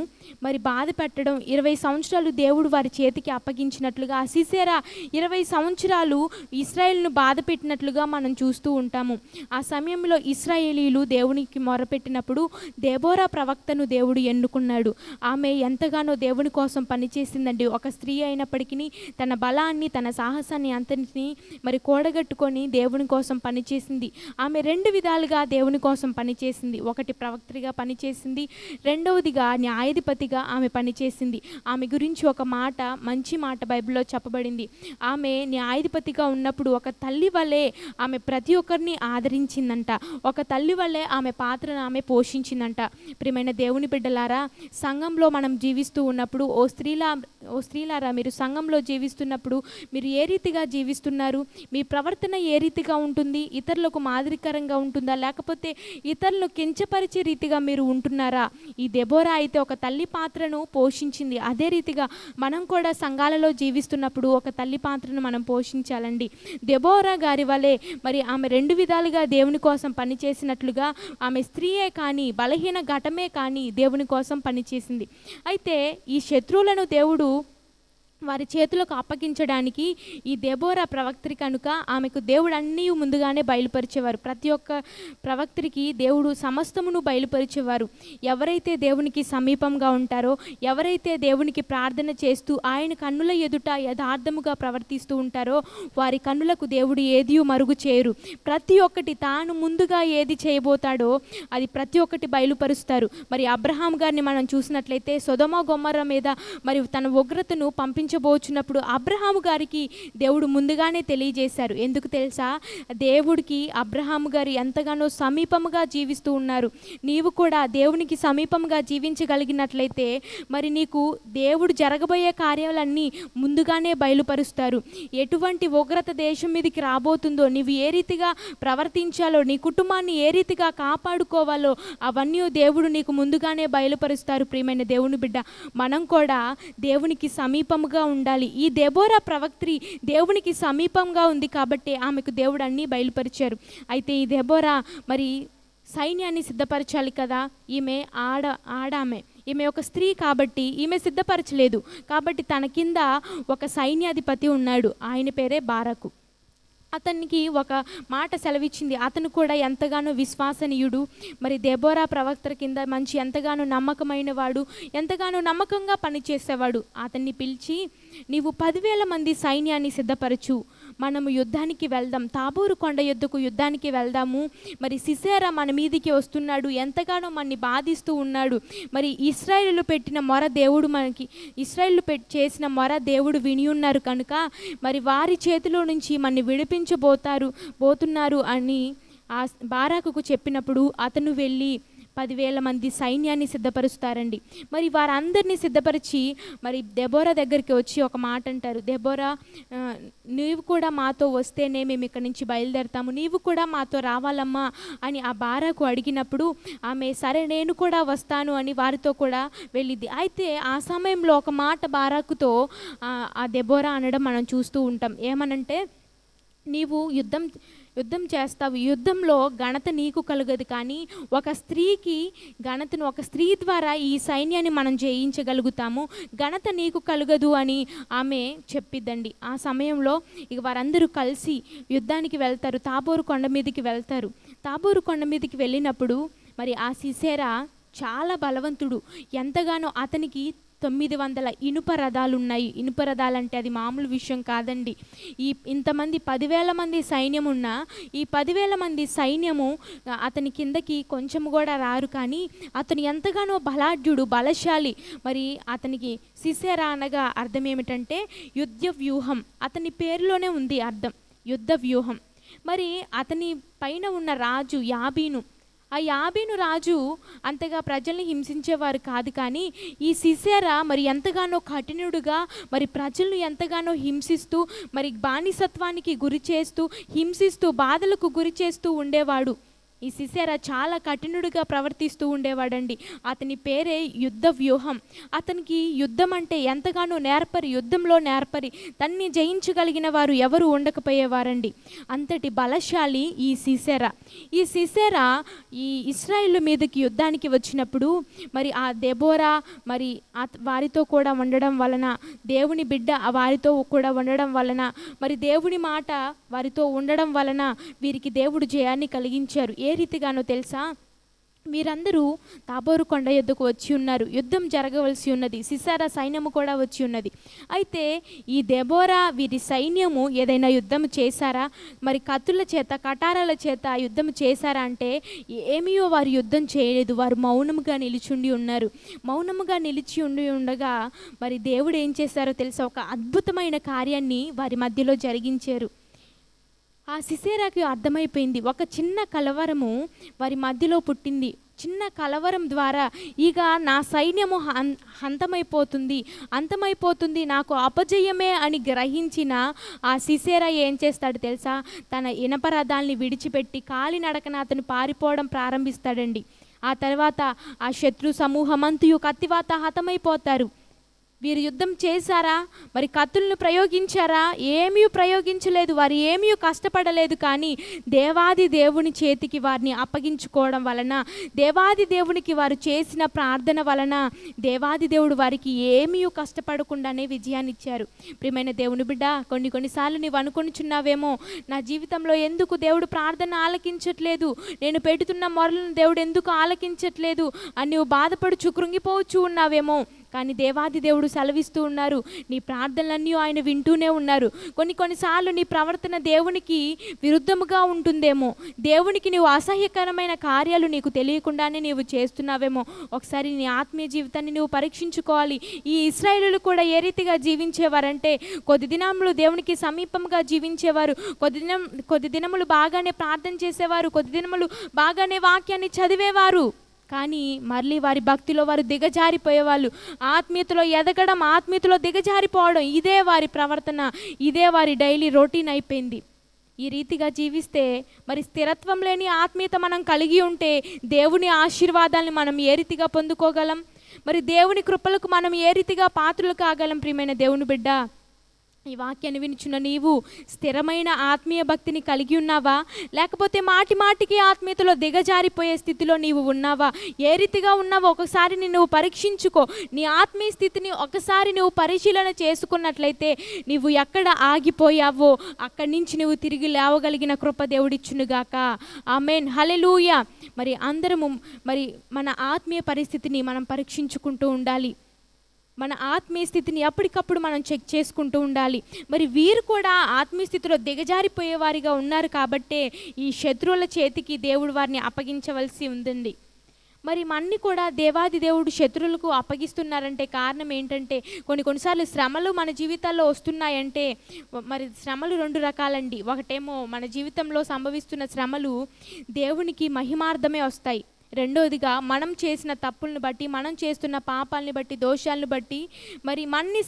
మరి బాధ పెట్టడం, 20 సంవత్సరాలు దేవుడు వారి చేతికి అప్పగించినట్లుగా సిసెరా 20 సంవత్సరాలు ఇశ్రాయేలును బాధ పెట్టినట్లుగా మనం చూస్తూ ఉంటాము. ఆ సమయంలో ఇశ్రాయేలీలు దేవునికి మొరపెట్టినప్పుడు దెబోరా ప్రవక్తను దేవుడు ఎన్నుకున్నాడు. ఆమె ఎంతగానో దేవుని కోసం పనిచేసిందండి. ఒక స్త్రీ అయినప్పటికీ తన బలాన్ని, తన సాహసాన్ని అంతటిని మరి కూడగట్టుకొని దేవుని కోసం పనిచేసింది. ఆమె 2 విధాలుగా దేవుని కోసం పనిచేసింది. ఒకటి ప్రవక్త్రిగా పనిచేసింది, రెండవదిగా న్యాయాధిపతిగా ఆమె పనిచేసింది. ఆమె గురించి ఒక మాట, మంచి మాట బైబిల్లో చెప్పబడింది. ఆమె న్యాయాధిపతిగా ఉన్నప్పుడు ఒక తల్లి వలె ఆమె ప్రతి ఒక్కరిని ఆదరించిందంట. ఒక తల్లి వలె ఆమె పాత్రను ఆమె పోషించిందంట. ప్రియమైన దేవుని బిడ్డలారా, సంఘంలో మనం జీవిస్తూ ఉన్నప్పుడు ఓ స్త్రీలారా, మీరు సంఘంలో జీవిస్తున్నప్పుడు మీరు ఏ రీతిగా జీవిస్తున్నారు? మీ ప్రవర్తన ఏ రీతిగా ఉంటుంది? ఇతరులకు మాదిరికరంగా ఉంటుందా, లేకపోతే ఇతరులను కించపరిచే రీతిగా మీరు ఉంటున్నారా? ఈ దెబోరా అయితే ఒక తల్లి పాత్రను పోషించింది. అదే రీతిగా మనం కూడా సంఘాలలో జీవిస్తున్నప్పుడు ఒక తల్లి పాత్రను మనం పోషించాలండి. దెబోరా గారి వలె మరి ఆమె 2 విధాలుగా దేవుని కోసం పనిచేసినట్లుగా ఆమె స్త్రీయే కానీ, బలహీన ఘటమే కానీ దేవుని కోసం పనిచేసింది. అయితే ఈ శత్రువులను దేవుడు వారి చేతులకు అప్పగించడానికి ఈ దెబోరా ప్రవక్త్రి కనుక ఆమెకు దేవుడు అన్నీ ముందుగానే బయలుపరిచేవారు. ప్రతి ఒక్క ప్రవక్త్రికి దేవుడు సమస్తమును బయలుపరిచేవారు. ఎవరైతే దేవునికి సమీపంగా ఉంటారో, ఎవరైతే దేవునికి ప్రార్థన చేస్తూ ఆయన కన్నుల ఎదుట యథార్థముగా ప్రవర్తిస్తూ ఉంటారో వారి కన్నులకు దేవుడు ఏదీ మరుగు చేయరు. ప్రతి ఒక్కటి తాను ముందుగా ఏది చేయబోతాడో అది ప్రతి ఒక్కటి బయలుపరుస్తారు. మరి అబ్రహాం గారిని మనం చూసినట్లయితే సొదొమ గొమొర్రా మీద మరి తన ఉగ్రతను పంపించబోచున్నప్పుడు అబ్రహాము గారికి దేవుడు ముందుగానే తెలియజేశారు. ఎందుకు తెలుసా? దేవుడికి అబ్రహాము గారు ఎంతగానో సమీపముగా జీవిస్తూ ఉన్నారు. నీవు కూడా దేవునికి సమీపంగా జీవించగలిగినట్లయితే మరి నీకు దేవుడు జరగబోయే కార్యాలన్నీ ముందుగానే బయలుపరుస్తారు. ఎటువంటి ఉగ్రత దేశం మీదకి రాబోతుందో, నీవు ఏ రీతిగా ప్రవర్తించాలో, నీ కుటుంబాన్ని ఏ రీతిగా కాపాడుకోవాలో అవన్నీ దేవుడు నీకు ముందుగానే బయలుపరుస్తారు. ప్రియమైన దేవుని బిడ్డ, మనం కూడా దేవునికి సమీపముగా ఉండాలి. ఈ దెబోరా ప్రవక్త్రి దేవునికి సమీపంగా ఉంది కాబట్టి ఆమెకు దేవుడు అన్నీ బయలుపరిచారు. అయితే ఈ దెబోరా మరి సైన్యాన్ని సిద్ధపరచాలి కదా. ఈమె ఈమె ఒక స్త్రీ కాబట్టి ఈమె సిద్ధపరచలేదు. కాబట్టి తన కింద ఒక సైన్యాధిపతి ఉన్నాడు. ఆయన పేరే బారాకు. అతనికి ఒక మాట సెలవిచ్చింది. అతను కూడా ఎంతగానో విశ్వసనీయుడు. మరి దెబోరా ప్రవక్త కింద మంచి ఎంతగానో నమ్మకమైన వాడు, ఎంతగానో నమ్మకంగా పనిచేసేవాడు. అతన్ని పిలిచి, నీవు 10,000 మంది సైన్యాన్ని సిద్ధపరచు, మనము యుద్ధానికి వెళ్దాం, తాబోరు కొండ యుద్ధకు యుద్ధానికి వెళ్దాము. మరి సిసెరా మన మీదికి వస్తున్నాడు, ఎంతగానో మనని బాధిస్తూ ఉన్నాడు. మరి ఇశ్రాయేలు పెట్టిన మొర దేవుడు ఇశ్రాయేలు చేసిన మొర దేవుడు విని ఉన్నారు కనుక మరి వారి చేతిలో నుంచి మనని పోతున్నారు అని ఆ బారాకుకు చెప్పినప్పుడు అతను వెళ్ళి 10,000 మంది సైన్యాన్ని సిద్ధపరుస్తారండి. మరి వారందరినీ సిద్ధపరిచి మరి దెబోరా దగ్గరికి వచ్చి ఒక మాట అంటారు. దెబోరా, నీవు కూడా మాతో వస్తేనే మేము ఇక్కడి నుంచి బయలుదేరతాము, నీవు కూడా మాతో రావాలమ్మా అని ఆ బారాకు అడిగినప్పుడు ఆమె సరే నేను కూడా వస్తాను అని వారితో కూడా వెళ్ళింది. అయితే ఆ సమయంలో ఒక మాట బారాకుతో ఆ దెబోరా అనడం మనం చూస్తూ ఉంటాం. ఏమనంటే, నీవు యుద్ధం చేస్తావు, యుద్ధంలో ఘనత నీకు కలగదు, కానీ ఒక స్త్రీకి ఘనతను, ఒక స్త్రీ ద్వారా ఈ సైన్యాన్ని మనం జయించగలుగుతాము, ఘనత నీకు కలగదు అని ఆమె చెప్పిద్దండి. ఆ సమయంలో ఇక వారందరూ కలిసి యుద్ధానికి వెళ్తారు. తాబోరు కొండ మీదకి వెళ్తారు. తాబోరు కొండ మీదకి వెళ్ళినప్పుడు మరి ఆ సిసెరా చాలా బలవంతుడు. ఎంతగానో అతనికి 900 ఇనుప రథాలు ఉన్నాయి. ఇనుప రథాలు అంటే అది మామూలు విషయం కాదండి. ఇంతమంది 10,000 మంది సైన్యం ఉన్నా ఈ 10,000 మంది సైన్యము అతని కిందకి కొంచెం కూడా రారు, కానీ అతను ఎంతగానో బలాఢ్యుడు, బలశాలి. మరి అతనికి సిసెరా అనగా అర్థం ఏమిటంటే యుద్ధ వ్యూహం. అతని పేరులోనే ఉంది అర్థం, యుద్ధ వ్యూహం. మరి అతని పైన ఉన్న రాజు యాబీను. ఆ యాబీను రాజు అంతగా ప్రజల్ని హింసించేవారు కాదు, కానీ ఈ సిసెరా మరి ఎంతగానో కఠినుడుగా మరి ప్రజలను ఎంతగానో హింసిస్తూ మరి బానిసత్వానికి గురి చేస్తూ, హింసిస్తూ, బాధలకు గురి చేస్తూ ఉండేవాడు. ఈ సిసెరా చాలా కఠినుడిగా ప్రవర్తిస్తూ ఉండేవాడండి. అతని పేరే యుద్ధ వ్యూహం. అతనికి యుద్ధం అంటే ఎంతగానో నేర్పరి, యుద్ధంలో నేర్పరి, తన్ని జయించగలిగిన వారు ఎవరు ఉండకపోయేవారండి. అంతటి బలశాలి ఈ సిసెరా. ఈ సిసెరా ఈ ఇశ్రాయేలు మీదకి యుద్ధానికి వచ్చినప్పుడు మరి ఆ దెబోరా మరి వారితో కూడా ఉండడం వలన, దేవుని బిడ్డ వారితో కూడా ఉండడం వలన, మరి దేవుని మాట వారితో ఉండడం వలన వీరికి దేవుడు జయాన్ని కలిగించారు. ఏ రీతిగానో తెలుసా? మీరందరూ తాబోరు కొండ యొద్దకు వచ్చి ఉన్నారు, యుద్ధం జరగవలసి ఉన్నది, సిసెరా సైన్యము కూడా వచ్చి ఉన్నది. అయితే ఈ దెబోరా వీరి సైన్యము ఏదైనా యుద్ధం చేశారా? మరి కత్తుల చేత, కటారాల చేత యుద్ధం చేశారా అంటే ఏమీయో వారు యుద్ధం చేయలేదు. వారు మౌనముగా నిలిచుండి ఉన్నారు. మౌనముగా నిలిచి ఉండగా మరి దేవుడు ఏం చేశారో తెలుసా? ఒక అద్భుతమైన కార్యాన్ని వారి మధ్యలో జరిగించారు. ఆ సిసెరాకి అర్థమైపోయింది, ఒక చిన్న కలవరము వారి మధ్యలో పుట్టింది. చిన్న కలవరం ద్వారా ఇక నా సైన్యము అంతమైపోతుంది, నాకు అపజయమే అని గ్రహించిన ఆ సిసెరా ఏం చేస్తాడు తెలుసా? తన ఇనపరథాల్ని విడిచిపెట్టి కాలినడకన అతను పారిపోవడం ప్రారంభిస్తాడండి. ఆ తర్వాత ఆ శత్రు సమూహమంతయు కత్తివాత హతమైపోతారు. వీరు యుద్ధం చేశారా? మరి కత్తులను ప్రయోగించారా? ఏమీ ప్రయోగించలేదు. వారు ఏమీ కష్టపడలేదు. కానీ దేవాది దేవుని చేతికి వారిని అప్పగించుకోవడం వలన, దేవాది దేవునికి వారు చేసిన ప్రార్థన వలన దేవాది దేవుడు వారికి ఏమీ కష్టపడకుండానే విజయాన్ని ఇచ్చారు. ప్రియమైన దేవుని బిడ్డ, కొన్నిసార్లు నీవు అనుకొనిచున్నావేమో, నా జీవితంలో ఎందుకు దేవుడు ప్రార్థన ఆలకించట్లేదు, నేను పెడుతున్న మొరలను దేవుడు ఎందుకు ఆలకించట్లేదు అని నువ్వు బాధపడుచు కృంగిపోవచ్చు ఉన్నావేమో. కానీ దేవాది దేవుడు సెలవిస్తూ ఉన్నారు, నీ ప్రార్థనలన్నీ ఆయన వింటూనే ఉన్నారు. కొన్నిసార్లు నీ ప్రవర్తన దేవునికి విరుద్ధముగా ఉంటుందేమో, దేవునికి నీవు అసహ్యకరమైన కార్యాలు నీకు తెలియకుండానే నీవు చేస్తున్నావేమో. ఒకసారి నీ ఆత్మీయ జీవితాన్ని నువ్వు పరీక్షించుకోవాలి. ఈ ఇశ్రాయేలులు కూడా ఏ రీతిగా జీవించేవారంటే, కొద్ది దినములు దేవునికి సమీపంగా జీవించేవారు, కొద్ది దినములు బాగానే ప్రార్థన చేసేవారు, కొద్ది దినములు బాగానే వాక్యాన్ని చదివేవారు. కానీ మళ్ళీ వారి భక్తిలో వారు దిగజారిపోయేవాళ్ళు. ఆత్మీయతలో ఎదగడం, ఆత్మీయతలో దిగజారిపోవడం, ఇదే వారి ప్రవర్తన, ఇదే వారి డైలీ రొటీన్ అయిపోయింది. ఈ రీతిగా జీవిస్తే మరి స్థిరత్వం లేని ఆత్మీయత మనం కలిగి ఉంటే దేవుని ఆశీర్వాదాలను మనం ఏ రీతిగా పొందుకోగలం? మరి దేవుని కృపలకు మనం ఏ రీతిగా పాత్రలు కాగలం? ప్రియమైన దేవుని బిడ్డ, ఈ వాక్యాన్ని వినిచున్న నీవు స్థిరమైన ఆత్మీయ భక్తిని కలిగి ఉన్నావా? లేకపోతే మాటికి ఆత్మీయతలో దిగజారిపోయే స్థితిలో నీవు ఉన్నావా? ఏ రీతిగా ఉన్నావో ఒకసారి నువ్వు పరీక్షించుకో. నీ ఆత్మీయ స్థితిని ఒకసారి నువ్వు పరిశీలన చేసుకున్నట్లయితే నీవు ఎక్కడ ఆగిపోయావో అక్కడి నుంచి నువ్వు తిరిగి లేవగలిగిన కృప దేవుడిచ్చునుగాక. ఆమేన్, హల్లెలూయా. మరి అందరము మరి మన ఆత్మీయ పరిస్థితిని మనం పరీక్షించుకుంటూ ఉండాలి. మన ఆత్మీయ స్థితిని ఎప్పటికప్పుడు మనం చెక్ చేసుకుంటూ ఉండాలి. మరి వీరు కూడా ఆత్మీయ స్థితిలో దిగజారిపోయేవారిగా ఉన్నారు కాబట్టే ఈ శత్రువుల చేతికి దేవుడు వారిని అప్పగించవలసి ఉందండి. మరి మన్ని కూడా దేవాది దేవుడు శత్రువులకు అప్పగిస్తున్నారంటే కారణం ఏంటంటే, కొన్నిసార్లు శ్రమలు మన జీవితాల్లో వస్తున్నాయంటే, మరి శ్రమలు 2 రకాలండి. ఒకటేమో మన జీవితంలో సంభవిస్తున్న శ్రమలు దేవునికి మహిమార్థమే వస్తాయి. రెండోదిగా మనం చేసిన తప్పులను బట్టి, మనం చేస్తున్న పాపాలని బట్టి, దోషాలను బట్టి మరి మన్ని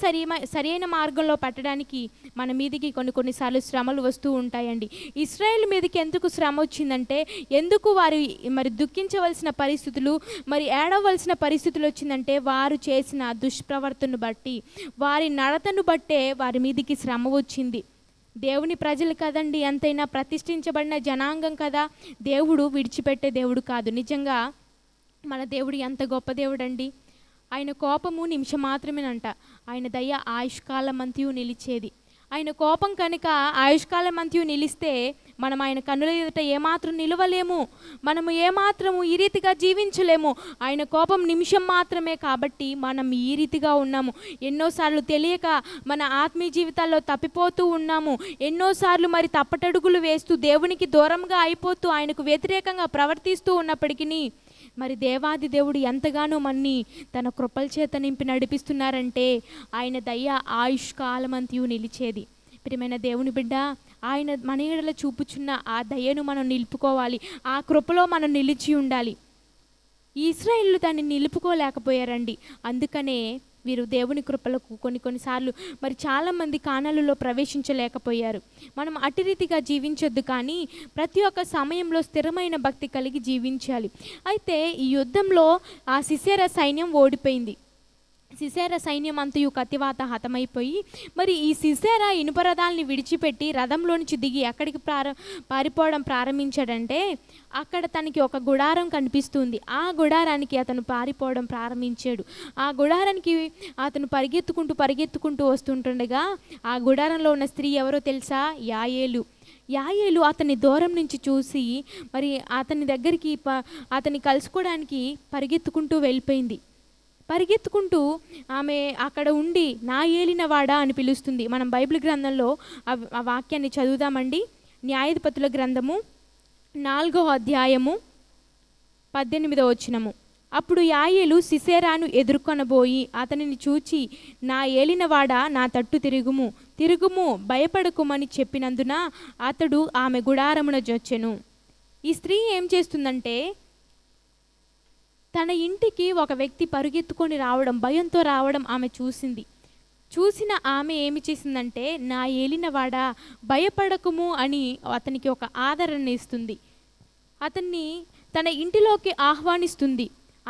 సరైన మార్గంలో పెట్టడానికి మన మీదికి కొన్నిసార్లు శ్రమలు వస్తూ ఉంటాయండి. ఇశ్రాయేల్ మీదకి ఎందుకు శ్రమ వచ్చిందంటే, ఎందుకు వారు మరి దుఃఖించవలసిన పరిస్థితులు, మరి ఏడవలసిన పరిస్థితులు వచ్చిందంటే, వారు చేసిన దుష్ప్రవర్తనను బట్టి, వారి నడతను బట్టే వారి మీదికి శ్రమ వచ్చింది. దేవుని ప్రజలు కదండి, ఎంతైనా ప్రతిష్ఠించబడిన జనాంగం కదా, దేవుడు విడిచిపెట్టే దేవుడు కాదు. నిజంగా మన దేవుడు ఎంత గొప్ప దేవుడు అండి. ఆయన కోపము నిమిషం మాత్రమేనంట, ఆయన దయ ఆయుష్కాలమంతయు నిలిచేది. ఆయన కోపం కనుక ఆయుష్కాలమంతయు నిలిస్తే మనం ఆయన కన్నుల ఎదుట ఏమాత్రం నిలవలేము, మనము ఏమాత్రము ఈ రీతిగా జీవించలేము. ఆయన కోపం నిమిషం మాత్రమే కాబట్టి మనం ఈ రీతిగా ఉన్నాము. ఎన్నోసార్లు తెలియక మన ఆత్మీయ జీవితాల్లో తప్పిపోతూ ఉన్నాము. ఎన్నోసార్లు మరి తప్పటడుగులు వేస్తూ దేవునికి దూరంగా అయిపోతూ ఆయనకు వ్యతిరేకంగా ప్రవర్తిస్తూ ఉన్నప్పటికీ మరి దేవాది దేవుడు ఎంతగానో మన్ని తన కృపల చేత నింపి నడిపిస్తున్నారంటే, ఆయన దయ ఆయుష్కాలమంతయు నిలిచేది. ప్రియమైన దేవుని బిడ్డ, ఆయన మన ఎడల చూపుచున్న ఆ దయను మనం నిలుపుకోవాలి, ఆ కృపలో మనం నిలిచి ఉండాలి. ఈ ఇశ్రాయేలు దాన్ని నిలుపుకోలేకపోయారండి. అందుకనే వీరు దేవుని కృపలకు కొన్నిసార్లు మరి చాలామంది కానాలలో ప్రవేశించలేకపోయారు. మనం అటు రీతిగా జీవించొద్దు, కానీ ప్రతి ఒక్క సమయంలో స్థిరమైన భక్తి కలిగి జీవించాలి. అయితే ఈ యుద్ధంలో ఆ సిసెరా సైన్యం ఓడిపోయింది. సిసెరా సైన్యం అంతయు కత్తివాత హతమైపోయి, మరి ఈ సిసెరా ఇనుపరథాలని విడిచిపెట్టి రథంలో నుంచి దిగి ఎక్కడికి పారిపోవడం ప్రారంభించాడంటే, అక్కడ తనకి ఒక గుడారం కనిపిస్తుంది. ఆ గుడారానికి అతను పారిపోవడం ప్రారంభించాడు. ఆ గుడారానికి అతను పరిగెత్తుకుంటూ వస్తుంటుండగా ఆ గుడారంలో ఉన్న స్త్రీ ఎవరో తెలుసా? యాయేలు అతన్ని దూరం నుంచి చూసి మరి అతని దగ్గరికి అతన్ని కలుసుకోవడానికి పరిగెత్తుకుంటూ వెళ్ళిపోయింది. పరిగెత్తుకుంటూ ఆమె అక్కడ ఉండి నా ఏలినవాడా అని పిలుస్తుంది. మనం బైబిల్ గ్రంథంలో ఆ వాక్యాన్ని చదువుదామండి. న్యాయాధిపతుల గ్రంథము 4వ అధ్యాయము 18వ వచనము. అప్పుడు యాయేలు సిసెరాను ఎదుర్కొనబోయి అతనిని చూచి, నా ఏలినవాడా, నా తట్టు తిరుగుము, భయపడకుమని చెప్పినందున అతడు ఆమె గుడారమున జొచ్చెను. ఈ స్త్రీ ఏం చేస్తుందంటే, తన ఇంటికి ఒక వ్యక్తి పరుగెత్తుకొని రావడం, భయంతో రావడం ఆమె చూసిన ఆమె ఏమి చేసిందంటే, నా ఏలినవాడా భయపడకుము అని అతనికి ఒక ఆదరణ ఇస్తుంది. అతన్ని తన ఇంటిలోకి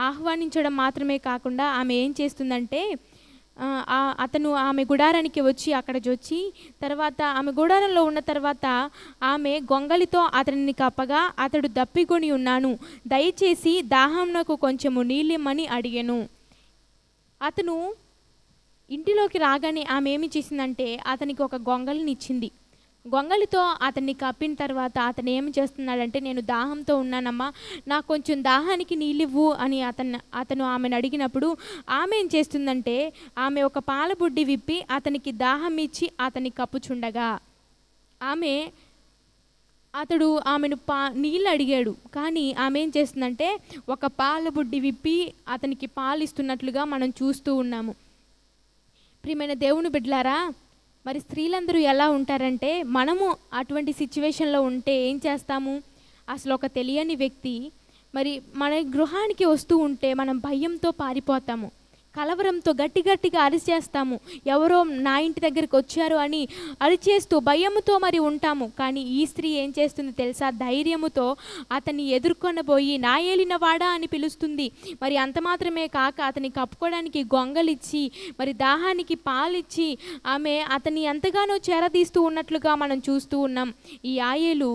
ఆహ్వానించడం మాత్రమే కాకుండా ఆమె ఏం చేస్తుందంటే, అతను ఆమె గుడారానికి వచ్చి అక్కడ జొచ్చి తర్వాత ఆమె గుడారంలో ఉన్న తర్వాత ఆమె గొంగలితో అతనిని కప్పగా అతడు దప్పికొని ఉన్నాను, దయచేసి దాహంనకు కొంచెము నీళ్ళిమ్మని అడిగెను. అతను ఇంటిలోకి రాగానే ఆమె ఏమి చేసిందంటే అతనికి ఒక గొంగలిని ఇచ్చింది. గొంగలితో అతన్ని కప్పిన తర్వాత అతను ఏమి చేస్తున్నాడంటే, నేను దాహంతో ఉన్నానమ్మా, నాకు కొంచెం దాహానికి నీళ్ళివ్వు అని అతను ఆమెను అడిగినప్పుడు ఆమె ఏం చేస్తుందంటే, ఆమె ఒక పాలబుడ్డి విప్పి అతనికి దాహం ఇచ్చి అతన్ని కప్పుచుండగా అతడు ఆమెను నీళ్ళు అడిగాడు, కానీ ఆమె ఏం చేస్తుందంటే ఒక పాలబుడ్డి విప్పి అతనికి పాలు ఇస్తున్నట్లుగా మనం చూస్తూ ఉన్నాము. ప్రియమైన దేవుని బిడ్డలారా, మరి స్త్రీలందరూ ఎలా ఉంటారంటే, మనము అటువంటి సిచ్యువేషన్లో ఉంటే ఏం చేస్తాము? అసలు ఒక తెలియని వ్యక్తి మరి మన గృహానికి వస్తూ ఉంటే మనం భయంతో పారిపోతాము, కలవరంతో గట్టిగా అరిచేస్తాము, ఎవరో నా ఇంటి దగ్గరికి వచ్చారు అని అరిచేస్తూ భయముతో మరి ఉంటాము. కానీ ఈ స్త్రీ ఏం చేస్తుంది తెలుసా? ధైర్యముతో అతన్ని ఎదుర్కొనబోయి నా ఏలినవాడా అని పిలుస్తుంది. మరి అంత మాత్రమే కాక అతన్ని కప్పుకోవడానికి గొంగలిచ్చి మరి దాహానికి పాలిచ్చి ఆమె అతన్ని ఎంతగానో చేరదీస్తూ ఉన్నట్లుగా మనం చూస్తూ ఉన్నాం. ఈ యాయేలు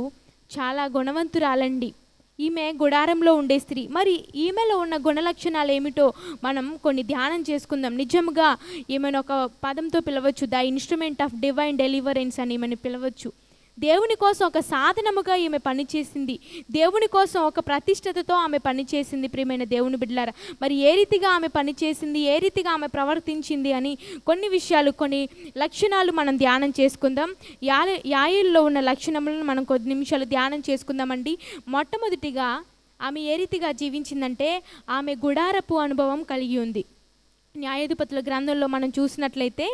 చాలా గుణవంతురాలండి. ఈమె గుడారంలో ఉండే స్త్రీ. మరి ఈమెలో ఉన్న గుణలక్షణాలు ఏమిటో మనం కొన్ని ధ్యానం చేసుకుందాం. నిజంగా ఈమెను ఒక పదంతో పిలవచ్చు, the instrument of divine deliverance అని ఈమెను పిలవచ్చు. దేవుని కోసం ఒక సాధనముగా ఈమె పనిచేసింది, దేవుని కోసం ఒక ప్రతిష్టతతో ఆమె పనిచేసింది. ప్రియమైన దేవుని బిడ్డలారా, మరి ఏ రీతిగా ఆమె పనిచేసింది, ఏ రీతిగా ఆమె ప్రవర్తించింది అని కొన్ని విషయాలు, కొన్ని లక్షణాలు మనం ధ్యానం చేసుకుందాం. యాయేలులో ఉన్న లక్షణములను మనం కొద్ది నిమిషాలు ధ్యానం చేసుకుందామండి. మొట్టమొదటిగా ఆమె ఏ రీతిగా జీవించిందంటే, ఆమె గుడారపు అనుభవం కలిగి ఉంది. న్యాయాధిపతుల గ్రంథంలో మనం చూసినట్లయితే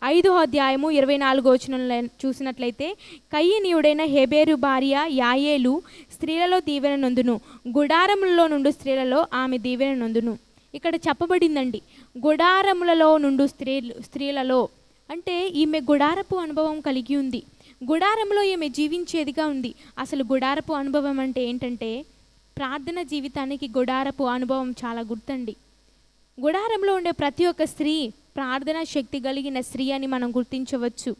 5వ అధ్యాయము 24వ వచనంలో చూసినట్లయితే, కయీనీయుడైన హెబెరు భార్య యాయేలు స్త్రీలలో దీవెన నొందును, గుడారములలో నుండి స్త్రీలలో ఆమె దీవెన నొందును. ఇక్కడ చెప్పబడిందండి, గుడారములలో నుండి స్త్రీలలో అంటే ఈమె గుడారపు అనుభవం కలిగి ఉంది. గుడారంలో ఈమె జీవించేదిగా ఉంది. అసలు గుడారపు అనుభవం అంటే ఏంటంటే, ప్రార్థన జీవితానికి గుడారపు అనుభవం చాలా గుర్తండి. గుడారంలో ఉండే ప్రతి ఒక్క స్త్రీ ప్రార్థనా శక్తి కలిగిన స్త్రీ అని మనం గుర్తించవచ్చు.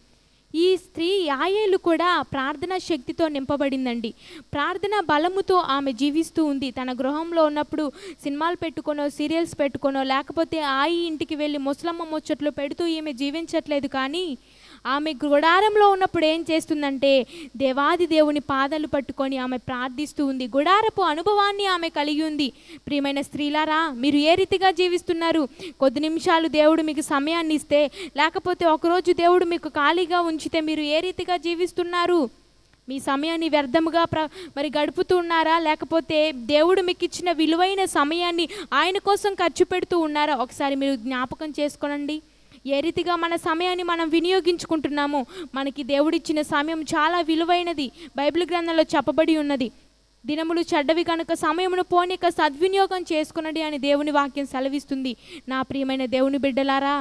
ఈ స్త్రీ యాయేలు కూడా ప్రార్థనా శక్తితో నింపబడిందండి. ప్రార్థనా బలముతో ఆమె జీవిస్తూ ఉంది. తన గృహంలో ఉన్నప్పుడు సినిమాలు పెట్టుకొనో, సీరియల్స్ పెట్టుకొనో, లేకపోతే ఇంటికి వెళ్ళి ముసలమ్మ ముచ్చట్లు పెడుతూ ఈమె జీవించట్లేదు. కానీ ఆమె గుడారంలో ఉన్నప్పుడు ఏం చేస్తుందంటే, దేవాది దేవుని పాదాలు పట్టుకొని ఆమె ప్రార్థిస్తూ ఉంది. గుడారపు అనుభవాన్ని ఆమె కలిగి ఉంది. ప్రియమైన స్త్రీలారా, మీరు ఏ రీతిగా జీవిస్తున్నారు? కొద్ది నిమిషాలు దేవుడు మీకు సమయాన్ని ఇస్తే, లేకపోతే ఒకరోజు దేవుడు మీకు ఖాళీగా ఉంచితే మీరు ఏ రీతిగా జీవిస్తున్నారు? మీ సమయాన్ని వ్యర్థముగా మరి గడుపుతూ ఉన్నారా? లేకపోతే దేవుడు మీకు ఇచ్చిన విలువైన సమయాన్ని ఆయన కోసం ఖర్చు పెడుతూ ఉన్నారా? ఒకసారి మీరు జ్ఞాపకం చేసుకోనండి. ఏ రీతిగా మన సమయాన్ని మనం వినియోగించుకుంటున్నామో. మనకి దేవుడిచ్చిన సమయం చాలా విలువైనది. బైబిల్ గ్రంథంలో చెప్పబడి ఉన్నది, దినములు చెడ్డవి కనుక సమయమును పోనీక సద్వినియోగం చేసుకునండి అని దేవుని వాక్యం సెలవిస్తుంది. నా ప్రియమైన దేవుని బిడ్డలారా,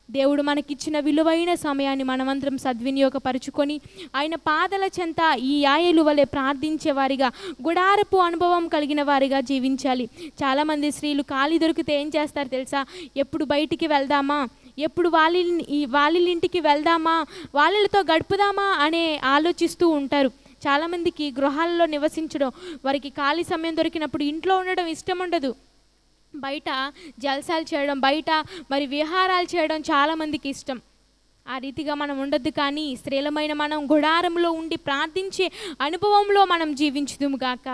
దేవుడు మనకిచ్చిన విలువైన సమయాన్ని మనమందరం సద్వినియోగపరుచుకొని ఆయన పాదల చెంత ఈ యాయలు వలె ప్రార్థించే వారిగా, గుడారపు అనుభవం కలిగిన వారిగా జీవించాలి. చాలామంది స్త్రీలు ఖాళీ దొరికితే ఏం చేస్తారు తెలుసా? ఎప్పుడు బయటికి వెళ్దామా, ఎప్పుడు వాళ్ళ ఇంటికి వెళ్దామా, వాళ్ళతో గడుపుదామా అనే ఆలోచిస్తూ ఉంటారు. చాలామందికి గృహాల్లో నివసించడం, వారికి ఖాళీ సమయం దొరికినప్పుడు ఇంట్లో ఉండడం ఇష్టం ఉండదు. బయట జల్సాలు చేయడం, బయట మరి విహారాలు చేయడం చాలామందికి ఇష్టం. ఆ రీతిగా మనం ఉండద్దు. కానీ స్త్రీలమైన మనం గుడారంలో ఉండి ప్రార్థించే అనుభవంలో మనం జీవించుదుము గాక.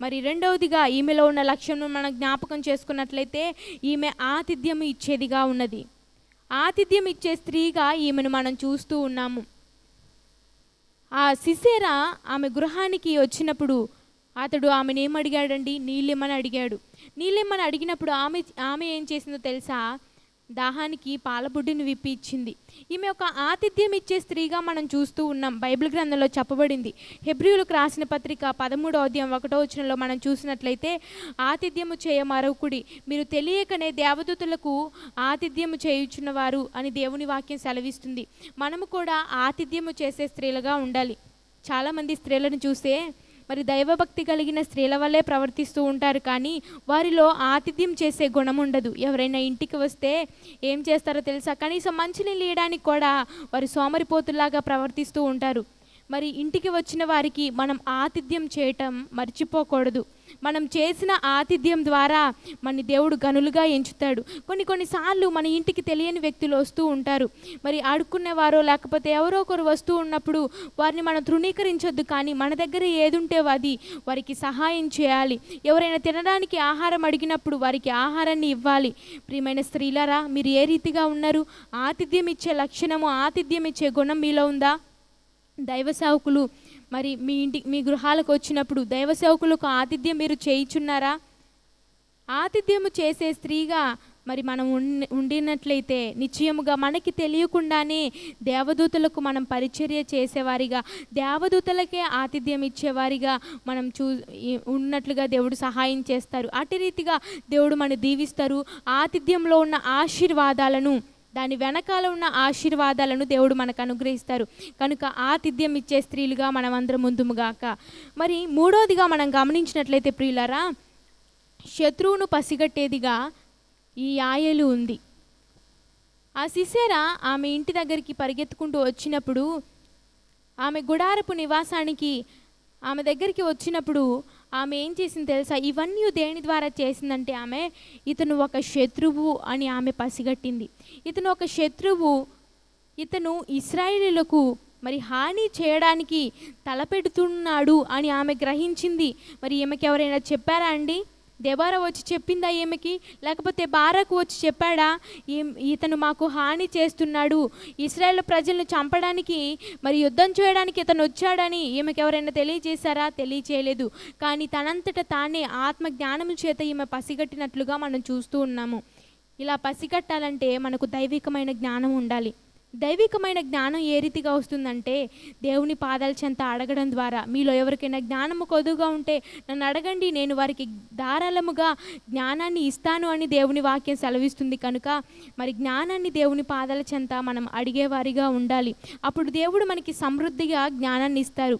మరి రెండవదిగా ఈమెలో ఉన్న లక్ష్యం మనం జ్ఞాపకం చేసుకున్నట్లయితే ఈమె ఆతిథ్యం ఇచ్చేదిగా ఉన్నది. ఆతిథ్యం ఇచ్చే స్త్రీగా ఈమెను మనం చూస్తూ ఉన్నాము. ఆ సిసేరా ఆమె గృహానికి వచ్చినప్పుడు అతడు ఆమెను ఏమడిగాడండి? నీళ్ళిమ్మని అడిగాడు. నీళ్ళిమ్మని అడిగినప్పుడు ఆమె ఏం చేసిందో తెలుసా? దాహానికి పాలబుడ్డిని విప్పి ఇచ్చింది. ఈమె ఒక ఆతిథ్యం ఇచ్చే స్త్రీగా మనం చూస్తూ ఉన్నాం. బైబిల్ గ్రంథంలో చెప్పబడింది. హెబ్రీయులకు రాసిన పత్రిక 13వ అధ్యాయం 1వ వచనంలో మనం చూసినట్లయితే, ఆతిథ్యము చేయ మరొకడి మీరు తెలియకనే దేవదూతలకు ఆతిథ్యము చేయుచున్నవారు అని దేవుని వాక్యం సెలవిస్తుంది. మనము కూడా ఆతిథ్యము చేసే స్త్రీలుగా ఉండాలి. చాలామంది స్త్రీలను చూస్తే మరి దైవభక్తి కలిగిన స్త్రీల వల్లే ప్రవర్తిస్తూ ఉంటారు, కానీ వారిలో ఆతిథ్యం చేసే గుణం ఉండదు. ఎవరైనా ఇంటికి వస్తే ఏం చేస్తారో తెలుసా? కనీసం మంచినీళ్ళు ఇవ్వడానికి కూడా వారు సోమరిపోతుల్లాగా ప్రవర్తిస్తూ ఉంటారు. మరి ఇంటికి వచ్చిన వారికి మనం ఆతిథ్యం చేయటం మర్చిపోకూడదు. మనం చేసిన ఆతిథ్యం ద్వారా మన దేవుడు గనులుగా ఎంచుతాడు. కొన్నిసార్లు మన ఇంటికి తెలియని వ్యక్తులు వస్తూ ఉంటారు. మరి ఆడుకునేవారో లేకపోతే ఎవరో ఒకరు వస్తూ ఉన్నప్పుడు వారిని మనం తృణీకరించొద్దు. కానీ మన దగ్గర ఏది ఉంటే అది వారికి సహాయం చేయాలి. ఎవరైనా తినడానికి ఆహారం అడిగినప్పుడు వారికి ఆహారాన్ని ఇవ్వాలి. ప్రియమైన స్త్రీలారా, మీరు ఏ రీతిగా ఉన్నారు? ఆతిథ్యం ఇచ్చే లక్షణము, ఆతిథ్యం ఇచ్చే గుణం మీలో ఉందా? దైవ సేవకులు మరి మీ గృహాలకు వచ్చినప్పుడు దైవ సేవకులకు ఆతిథ్యం మీరు చేయుచున్నారా? ఆతిథ్యము చేసే స్త్రీగా మరి మనం ఉండినట్లయితే నిశ్చయముగా మనకి తెలియకుండానే దేవదూతలకు మనం పరిచర్య చేసేవారిగా, దేవదూతలకే ఆతిథ్యం ఇచ్చేవారిగా మనం ఉన్నట్లుగా దేవుడు సహాయం చేస్తారు. అటు రీతిగా దేవుడు మనం దీవిస్తారు. ఆతిథ్యంలో ఉన్న ఆశీర్వాదాలను, దాని వెనకాల ఉన్న ఆశీర్వాదాలను దేవుడు మనకు అనుగ్రహిస్తారు. కనుక ఆతిథ్యం ఇచ్చే స్త్రీలుగా మనం అందరం ముందుముగాక. మరి మూడోదిగా మనం గమనించినట్లయితే ప్రియులారా, శత్రువును పసిగట్టేదిగా ఈ యాయలు ఉంది. ఆ సిసేరా ఆమె ఇంటి దగ్గరికి పరిగెత్తుకుంటూ వచ్చినప్పుడు, ఆమె గుడారపు నివాసానికి ఆమె దగ్గరికి వచ్చినప్పుడు ఆమె ఏం చేసింది తెలుసా? ఇవన్నీ దేని ద్వారా చేసిందంటే ఆమె ఇతను ఒక శత్రువు అని ఆమె పసిగట్టింది. ఇతను ఒక శత్రువు, ఇతను ఇశ్రాయేలీయులకు మరి హాని చేయడానికి తలపెడుతున్నాడు అని ఆమె గ్రహించింది. మరి ఈమెకి ఎవరైనా చెప్పారా అండి? దెబోరా వచ్చి చెప్పిందా ఈమెకి? లేకపోతే బారాకు వచ్చి చెప్పాడా? ఇతను మాకు హాని చేస్తున్నాడు, ఇశ్రాయేల్ ప్రజలను చంపడానికి మరి యుద్ధం చేయడానికి ఇతను వచ్చాడని ఈమెకి ఎవరైనా తెలియజేశారా? తెలియచేయలేదు. కానీ తనంతట తానే ఆత్మ జ్ఞానము చేత ఈమె పసిగట్టినట్లుగా మనం చూస్తూ ఉన్నాము. ఇలా పసిగట్టాలంటే మనకు దైవికమైన జ్ఞానం ఉండాలి. దైవికమైన జ్ఞానం ఏ రీతిగా వస్తుందంటే దేవుని పాదాల చెంత అడగడం ద్వారా. మీలో ఎవరికైనా జ్ఞానము కొదువుగా ఉంటే నన్ను అడగండి, నేను వారికి ధారాళముగా జ్ఞానాన్ని ఇస్తాను అని దేవుని వాక్యం సెలవిస్తుంది. కనుక మరి జ్ఞానాన్ని దేవుని పాదాల చెంత మనం అడిగేవారిగా ఉండాలి. అప్పుడు దేవుడు మనకి సమృద్ధిగా జ్ఞానాన్ని ఇస్తారు.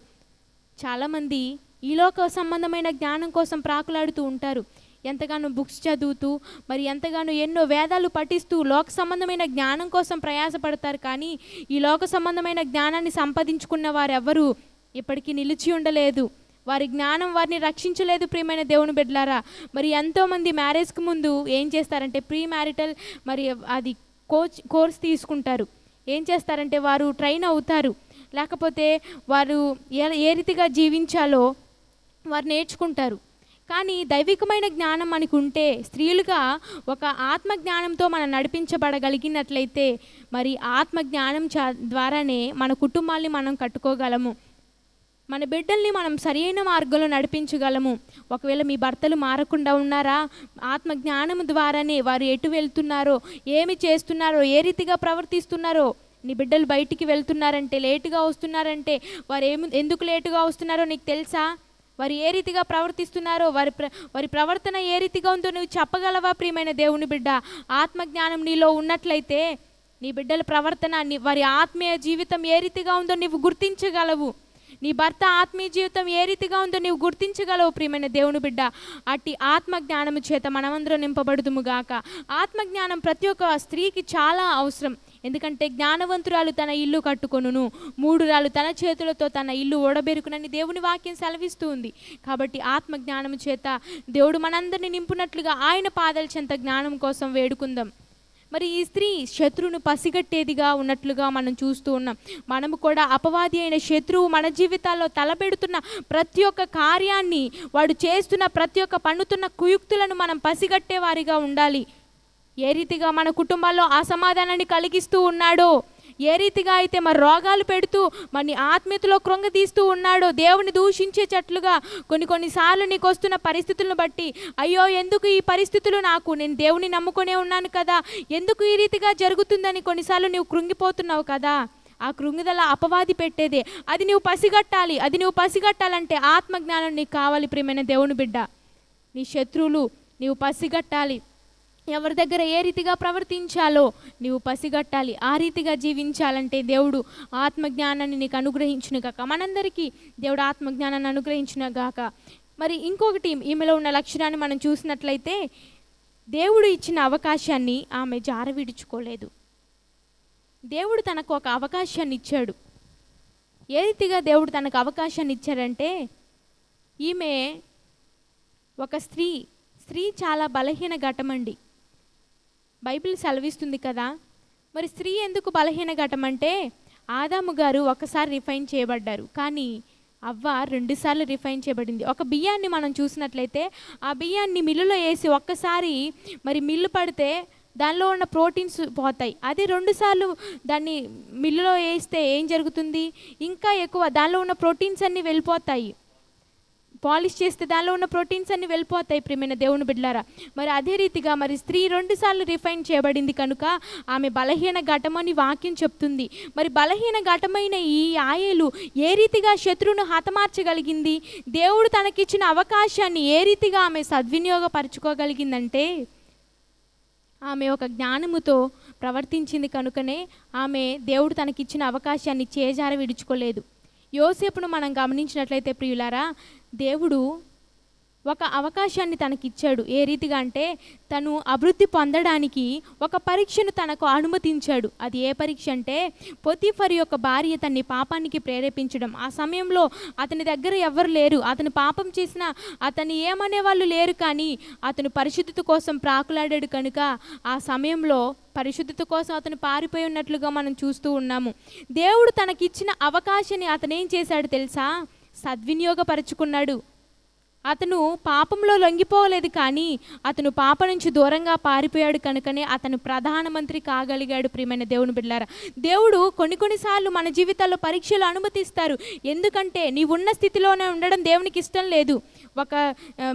చాలామంది ఈ లోక సంబంధమైన జ్ఞానం కోసం ప్రాకులాడుతూ ఉంటారు. ఎంతగానో బుక్స్ చదువుతూ మరి ఎంతగానో ఎన్నో వేదాలు పఠిస్తూ లోక సంబంధమైన జ్ఞానం కోసం ప్రయాసపడతారు. కానీ ఈ లోక సంబంధమైన జ్ఞానాన్ని సంపాదించుకున్న వారెవ్వరూ ఇప్పటికీ నిలిచి ఉండలేదు. వారి జ్ఞానం వారిని రక్షించలేదు. ప్రియమైన దేవుని బిడ్డలారా, మరి ఎంతోమంది మ్యారేజ్కి ముందు ఏం చేస్తారంటే ప్రీ మ్యారిటల్ మరి అది కోర్స్ తీసుకుంటారు. ఏం చేస్తారంటే వారు ట్రైన్ అవుతారు, లేకపోతే వారు ఏ రీతిగా జీవించాలో వారు నేర్చుకుంటారు. కానీ దైవికమైన జ్ఞానం మనకు ఉంటే, స్త్రీలుగా ఒక ఆత్మ జ్ఞానంతో మనం నడిపించబడగలిగినట్లయితే మరి ఆత్మ జ్ఞానం ద్వారానే మన కుటుంబాల్ని మనం కట్టుకోగలము, మన బిడ్డల్ని మనం సరైన మార్గంలో నడిపించగలము. ఒకవేళ మీ భర్తలు మారకుండా ఉన్నారా? ఆత్మ జ్ఞానం ద్వారానే వారు ఎటు వెళ్తున్నారో, ఏమి చేస్తున్నారో, ఏ రీతిగా ప్రవర్తిస్తున్నారో. నీ బిడ్డలు బయటికి వెళ్తున్నారంటే, లేటుగా వస్తున్నారంటే వారు ఎందుకు లేటుగా వస్తున్నారో నీకు తెలుసా? వారు ఏ రీతిగా ప్రవర్తిస్తున్నారో, వారి ప్రవర్తన ఏ రీతిగా ఉందో నువ్వు చెప్పగలవా ప్రియమైన దేవుని బిడ్డ? ఆత్మజ్ఞానం నీలో ఉన్నట్లయితే నీ బిడ్డల ప్రవర్తన, వారి ఆత్మీయ జీవితం ఏ రీతిగా ఉందో నువ్వు గుర్తించగలవు. నీ భర్త ఆత్మీయ జీవితం ఏ రీతిగా ఉందో నీవు గుర్తించగలవు ప్రియమైన దేవుని బిడ్డ. అట్టి ఆత్మజ్ఞానము చేత మనమందరం నింపబడుదుముగాక. ఆత్మజ్ఞానం ప్రతి ఒక్క స్త్రీకి చాలా అవసరం. ఎందుకంటే జ్ఞానవంతురాలు తన ఇల్లు కట్టుకొనును, మూఢురాలు తన చేతులతో తన ఇల్లు ఓడబెరుకునని దేవుని వాక్యం సెలవిస్తూ ఉంది. కాబట్టి ఆత్మజ్ఞానము చేత దేవుడు మనందరినీ నింపునట్లుగా ఆయన పాదాల చెంత జ్ఞానం కోసం వేడుకుందాం. మరి ఈ స్త్రీ శత్రువును పసిగట్టేదిగా ఉన్నట్లుగా మనం చూస్తూ ఉన్నాం. మనము కూడా అపవాది అయిన శత్రువు మన జీవితాల్లో తలపెడుతున్న ప్రతి ఒక్క కార్యాన్ని, వాడు చేస్తున్న ప్రతి ఒక్క పన్నుతున్న కుయుక్తులను మనం పసిగట్టే వారిగా ఉండాలి. ఏ రీతిగా మన కుటుంబాల్లో అసమాధానాన్ని కలిగిస్తూ ఉన్నాడో, ఏ రీతిగా అయితే మరి రోగాలు పెడుతూ మన ఆత్మీయతలో కృంగదీస్తూ ఉన్నాడో, దేవుని దూషించేటట్లుగా కొన్నిసార్లు నీకు వస్తున్న పరిస్థితులను బట్టి, అయ్యో ఎందుకు ఈ పరిస్థితులు నాకు, నేను దేవుని నమ్ముకునే ఉన్నాను కదా, ఎందుకు ఈ రీతిగా జరుగుతుందని కొన్నిసార్లు నువ్వు కృంగిపోతున్నావు కదా. ఆ కృంగిదల అపవాది పెట్టేదే. అది నువ్వు పసిగట్టాలి. అది నువ్వు పసిగట్టాలంటే ఆత్మజ్ఞానం నీకు కావాలి ప్రియమైన దేవుని బిడ్డ. నీ శత్రువులు నీవు పసిగట్టాలి. ఎవరి దగ్గర ఏ రీతిగా ప్రవర్తించాలో నీవు పసిగట్టాలి. ఆ రీతిగా జీవించాలంటే దేవుడు ఆత్మజ్ఞానాన్ని నీకు అనుగ్రహించును గాక. మనందరికీ దేవుడు ఆత్మజ్ఞానాన్ని అనుగ్రహించును గాక. మరి ఇంకొకటి, ఈమెలో ఉన్న లక్షణాన్ని మనం చూసినట్లయితే, దేవుడు ఇచ్చిన అవకాశాన్ని ఆమె జారవిడుచుకోలేదు. దేవుడు తనకు ఒక అవకాశాన్ని ఇచ్చాడు. ఏ రీతిగా దేవుడు తనకు అవకాశాన్ని ఇచ్చాడంటే, ఈమె ఒక స్త్రీ చాలా బలహీన ఘటమండి. బైబిల్ సెలవిస్తుంది కదా. మరి స్త్రీ ఎందుకు బలహీన ఘటం అంటే, ఆదాము గారు ఒకసారి రిఫైన్ చేయబడ్డారు, కానీ అవ్వ 2 సార్లు రిఫైన్ చేయబడింది. ఒక బియ్యాన్ని మనం చూసినట్లయితే, ఆ బియ్యాన్ని మిల్లులో వేసి ఒక్కసారి మరి మిల్లు పడితే దానిలో ఉన్న ప్రోటీన్స్ పోతాయి. అదే 2 సార్లు దాన్ని మిల్లులో వేస్తే ఏం జరుగుతుంది? ఇంకా ఎక్కువ దానిలో ఉన్న ప్రోటీన్స్ అన్నీ వెళ్ళిపోతాయి. పాలిష్ చేస్తే దానిలో ఉన్న ప్రోటీన్స్ అన్నీ వెళ్ళిపోతాయి ప్రియమైన దేవుని బిడ్డలారా. మరి అదే రీతిగా మరి స్త్రీ 2 సార్లు రిఫైన్ చేయబడింది కనుక ఆమె బలహీన ఘటమని వాక్యం చెప్తుంది. మరి బలహీన ఘటమైన ఈ యాయేలు ఏ రీతిగా శత్రువును హతమార్చగలిగింది? దేవుడు తనకిచ్చిన అవకాశాన్ని ఏ రీతిగా ఆమె సద్వినియోగపరచుకోగలిగిందంటే, ఆమె ఒక జ్ఞానముతో ప్రవర్తించింది కనుకనే ఆమె దేవుడు తనకిచ్చిన అవకాశాన్ని చేజార విడుచుకోలేదు. యోసేపును మనం గమనించినట్లయితే ప్రియులారా, దేవుడు ఒక అవకాశాన్ని తనకిచ్చాడు. ఏ రీతిగా అంటే, తను అభివృద్ధి పొందడానికి ఒక పరీక్షను తనకు అనుమతించాడు. అది ఏ పరీక్ష అంటే, పొతీఫరు యొక్క భార్య తన్ని పాపానికి ప్రేరేపించడం. ఆ సమయంలో అతని దగ్గర ఎవరు లేరు, అతను పాపం చేసినా అతను ఏమనే వాళ్ళు లేరు, కానీ అతను పరిశుద్ధత కోసం ప్రాకులాడాడు కనుక ఆ సమయంలో పరిశుద్ధత కోసం అతను పారిపోయి ఉన్నట్లుగా మనం చూస్తూ ఉన్నాము. దేవుడు తనకిచ్చిన అవకాశాన్ని అతను ఏం చేశాడు తెలుసా? సద్వినియోగపరుచుకున్నాడు. అతను పాపంలో లొంగిపోలేదు, కానీ అతను పాప నుంచి దూరంగా పారిపోయాడు కనుకనే అతను ప్రధానమంత్రి కాగలిగాడు ప్రియమైన దేవుని బిడ్డలారా. దేవుడు కొన్నిసార్లు మన జీవితాల్లో పరీక్షలు అనుమతిస్తారు. ఎందుకంటే నీవున్న స్థితిలోనే ఉండడం దేవునికి ఇష్టం లేదు. ఒక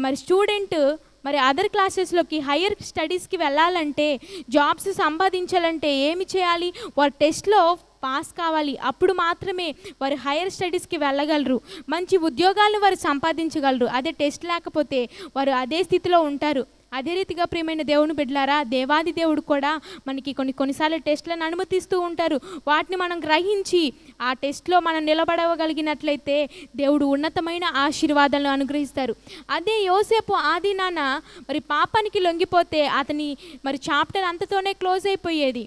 మరి స్టూడెంట్ మరి అదర్ క్లాసెస్లోకి హయ్యర్ స్టడీస్కి వెళ్ళాలంటే, జాబ్స్ సంపాదించాలంటే ఏమి చేయాలి? వారు టెస్ట్లో పాస్ కావాలి. అప్పుడు మాత్రమే వారు హైయర్ స్టడీస్కి వెళ్ళగలరు, మంచి ఉద్యోగాలను వారు సంపాదించగలరు. అదే టెస్ట్ లేకపోతే వారు అదే స్థితిలో ఉంటారు. అదే రీతిగా ప్రియమైన దేవుని బిడ్డలారా, దేవాది దేవుడు కూడా మనకి కొన్నిసార్లు టెస్ట్లను అనుమతిస్తూ ఉంటారు. వాటిని మనం గ్రహించి ఆ టెస్ట్లో మనం నిలబడగలిగినట్లయితే దేవుడు ఉన్నతమైన ఆశీర్వాదాలను అనుగ్రహిస్తారు. అదే యోసేపు ఆదినాన మరి పాపానికి లొంగిపోతే అతని మరి చాప్టర్ అంతతోనే క్లోజ్ అయిపోయేది,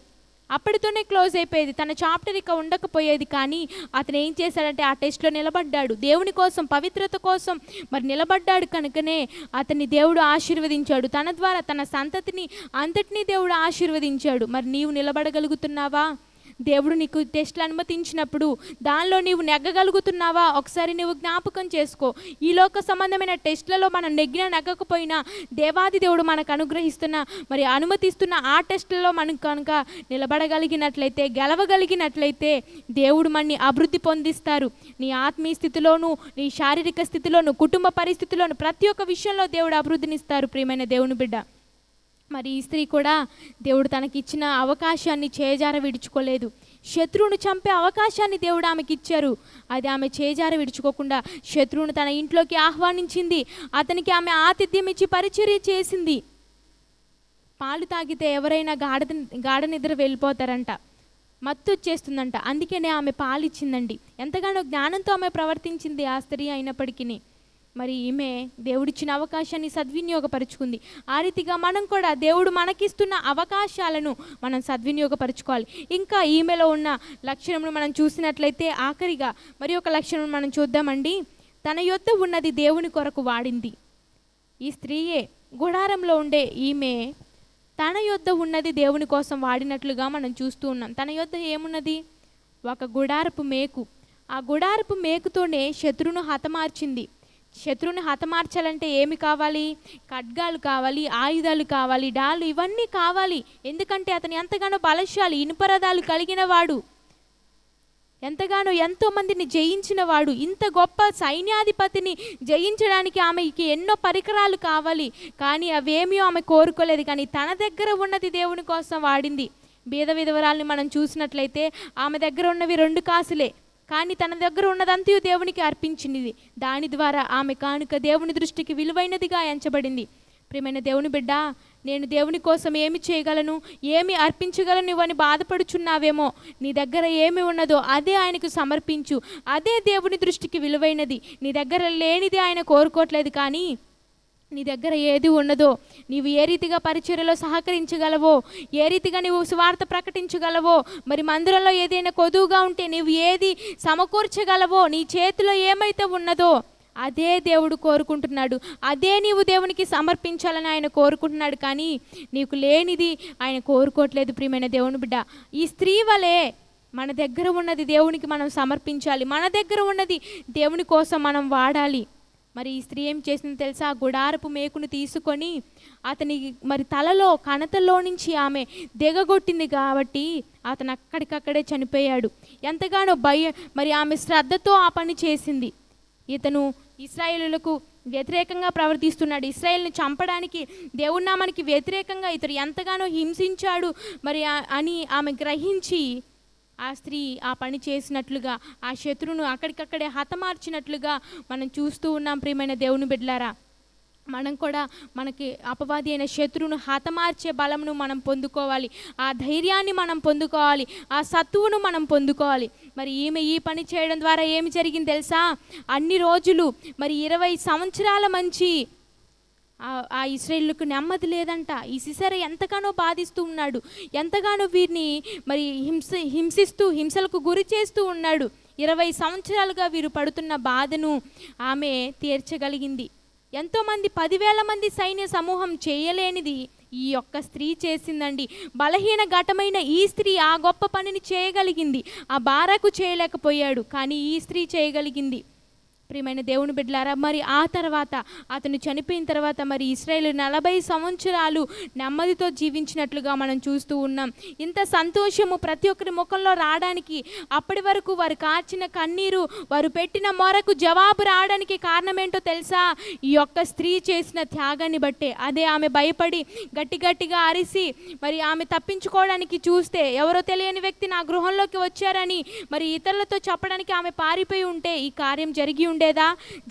అప్పటితోనే క్లోజ్ అయిపోయేది. తన చాప్టర్ ఇక ఉండకపోయేది. కానీ అతను ఏం చేశాడంటే ఆ టెస్ట్లో నిలబడ్డాడు. దేవుని కోసం, పవిత్రత కోసం మరి నిలబడ్డాడు కనుకనే అతన్ని దేవుడు ఆశీర్వదించాడు. తన ద్వారా తన సంతతిని అంతటినీ దేవుడు ఆశీర్వదించాడు. మరి నీవు నిలబడగలుగుతున్నావా? దేవుడు నీకు టెస్ట్లు అనుమతించినప్పుడు దానిలో నీవు నెగ్గగలుగుతున్నావా? ఒకసారి నువ్వు జ్ఞాపకం చేసుకో. ఈ లోక సంబంధమైన టెస్ట్లలో మనం నెగ్గకపోయినా దేవాది దేవుడు మనకు అనుగ్రహిస్తున్న మరి అనుమతిస్తున్న ఆ టెస్ట్లలో మనం కనుక నిలబడగలిగినట్లయితే, గెలవగలిగినట్లయితే దేవుడు మనని అభివృద్ధి పొందిస్తారు. నీ ఆత్మీయ స్థితిలోను, నీ శారీరక స్థితిలోను, కుటుంబ పరిస్థితిలోను ప్రతి ఒక్క విషయంలో దేవుడు అభివృద్ధినిస్తారు ప్రియమైన దేవుని బిడ్డ. మరి ఈ స్త్రీ కూడా దేవుడు తనకిచ్చిన అవకాశాన్ని చేజార విడుచుకోలేదు. శత్రువును చంపే అవకాశాన్ని దేవుడు ఆమెకి ఇచ్చారు. అది ఆమె చేజార విడుచుకోకుండా శత్రువును తన ఇంట్లోకి ఆహ్వానించింది. అతనికి ఆమె ఆతిథ్యం ఇచ్చి పరిచర్య చేసింది. పాలు తాగితే ఎవరైనా గాఢ నిద్ర వెళ్ళిపోతారంట, మత్తు వచ్చేస్తుందంట. అందుకనే ఆమె పాలు ఇచ్చిందండి. ఎంతగానో జ్ఞానంతో ఆమె ప్రవర్తించింది ఆ స్త్రీ అయినప్పటికీ. మరి ఈమె దేవుడిచ్చిన అవకాశాన్ని సద్వినియోగపరుచుకుంది. ఆ రీతిగా మనం కూడా దేవుడు మనకిస్తున్న అవకాశాలను మనం సద్వినియోగపరచుకోవాలి. ఇంకా ఈమెలో ఉన్న లక్షణమును మనం చూసినట్లయితే ఆఖరిగా మరి ఒక లక్షణం మనం చూద్దామండి. తన యొద్ద ఉన్నది దేవుని కొరకు వాడింది. ఈ స్త్రీయే, గుడారంలో ఉండే ఈమె తన యొద్ద ఉన్నది దేవుని కోసం వాడినట్లుగా మనం చూస్తూ ఉన్నాం. తన యొద్ద ఏమున్నది? ఒక గుడారపు మేకు. ఆ గుడారపు మేకుతోనే శత్రువును హతమార్చింది. శత్రువుని హతమార్చాలంటే ఏమి కావాలి? ఖడ్గాలు కావాలి, ఆయుధాలు కావాలి, డాళ్ళు, ఇవన్నీ కావాలి. ఎందుకంటే అతను ఎంతగానో బలశాలి, ఇనుపరథాలు కలిగిన వాడు, ఎంతగానో ఎంతోమందిని జయించిన వాడు. ఇంత గొప్ప సైన్యాధిపతిని జయించడానికి ఆమెకి ఎన్నో పరికరాలు కావాలి. కానీ అవేమీ ఆమె కోరుకోలేదు. కానీ తన దగ్గర ఉన్నది దేవుని కోసం వాడింది. బీద విధవరాల్ని మనం చూసినట్లయితే ఆమె దగ్గర ఉన్నవి 2 కాసులే, కానీ తన దగ్గర ఉన్నదంతయు దేవునికి అర్పించింది. దాని ద్వారా ఆమె కానుక దేవుని దృష్టికి విలువైనదిగా ఎంచబడింది. ప్రియమైన దేవుని బిడ్డ, నేను దేవుని కోసం ఏమి చేయగలను, ఏమి అర్పించగలను అని బాధపడుచున్నావేమో. నీ దగ్గర ఏమి ఉన్నదో అదే ఆయనకు సమర్పించు. అదే దేవుని దృష్టికి విలువైనది. నీ దగ్గర లేనిది ఆయన కోరుకోవట్లేదు. కానీ నీ దగ్గర ఏది ఉన్నదో, నీవు ఏ రీతిగా పరిచర్యలో సహకరించగలవో, ఏ రీతిగా నీవు సువార్త ప్రకటించగలవో, మరి మందిరంలో ఏదైనా కొదువుగా ఉంటే నీవు ఏది సమకూర్చగలవో, నీ చేతిలో ఏమైతే ఉన్నదో అదే దేవుడు కోరుకుంటున్నాడు. అదే నీవు దేవునికి సమర్పించాలని ఆయన కోరుకుంటున్నాడు. కానీ నీకు లేనిది ఆయన కోరుకోవట్లేదు. ప్రియమైన దేవుని బిడ్డ, ఈ స్త్రీ వలె మన దగ్గర ఉన్నది దేవునికి మనం సమర్పించాలి. మన దగ్గర ఉన్నది దేవుని కోసం మనం వాడాలి. మరి ఈ స్త్రీ ఏం చేసింది తెలుసా? గుడారపు మేకును తీసుకొని అతని మరి తలలో కణతల్లో నుంచి ఆమె దిగగొట్టింది కాబట్టి అతను అక్కడికక్కడే చనిపోయాడు. ఎంతగానో మరి ఆమె శ్రద్ధతో ఆ పని చేసింది. ఇతను ఇశ్రాయేలులకు వ్యతిరేకంగా ప్రవర్తిస్తున్నాడు. ఇశ్రాయేల్ని చంపడానికి, దేవుని నామానికి వ్యతిరేకంగా ఇతడు ఎంతగానో హింసించాడు మరి అని ఆమె గ్రహించి ఆ స్త్రీ ఆ పని చేసినట్లుగా, ఆ శత్రువును అక్కడికక్కడే హతమార్చినట్లుగా మనం చూస్తూ ఉన్నాం. ప్రియమైన దేవుని బిడ్డలారా, మనం కూడా మనకి అపవాది అయిన శత్రువును హతమార్చే బలమును మనం పొందుకోవాలి. ఆ ధైర్యాన్ని మనం పొందుకోవాలి. ఆ సత్తువును మనం పొందుకోవాలి. మరి ఈమె ఈ పని చేయడం ద్వారా ఏమి జరిగింది తెలుసా? అన్ని రోజులు మరి 20 సంవత్సరాల మంచి ఆ ఇశ్రాయేలుకు నెమ్మది లేదంట. ఈ సిసెరా ఎంతగానో బాధిస్తూ ఉన్నాడు, ఎంతగానో వీరిని మరి హింసలకు గురి చేస్తూ ఉన్నాడు. 20 సంవత్సరాలుగా వీరు పడుతున్న బాధను ఆమె తీర్చగలిగింది. ఎంతోమంది 10,000 మంది సైన్య సమూహం చేయలేనిది ఈ యొక్క స్త్రీ చేసిందండి. బలహీన ఘటమైన ఈ స్త్రీ ఆ గొప్ప పనిని చేయగలిగింది. ఆ బారాకు చేయలేకపోయాడు, కానీ ఈ స్త్రీ చేయగలిగింది. ప్రియమైన దేవుని బిడ్డలారా, మరి ఆ తర్వాత అతను చనిపోయిన తర్వాత మరి ఇశ్రాయేలు 40 సంవత్సరాలు నెమ్మదితో జీవించినట్లుగా మనం చూస్తూ ఉన్నాం. ఇంత సంతోషము ప్రతి ఒక్కరి ముఖంలో రావడానికి, అప్పటి వరకు వారు కార్చిన కన్నీరు, వారు పెట్టిన మొరకు జవాబు రావడానికి కారణం ఏంటో తెలుసా? ఈ యొక్క స్త్రీ చేసిన త్యాగాన్ని బట్టే. అదే ఆమె భయపడి గట్టిగా అరిసి మరి ఆమె తప్పించుకోవడానికి చూస్తే, ఎవరో తెలియని వ్యక్తి నా గృహంలోకి వచ్చారని మరి ఇతరులతో చెప్పడానికి ఆమె పారిపోయి ఉంటే ఈ కార్యం జరిగి ఉండేదా?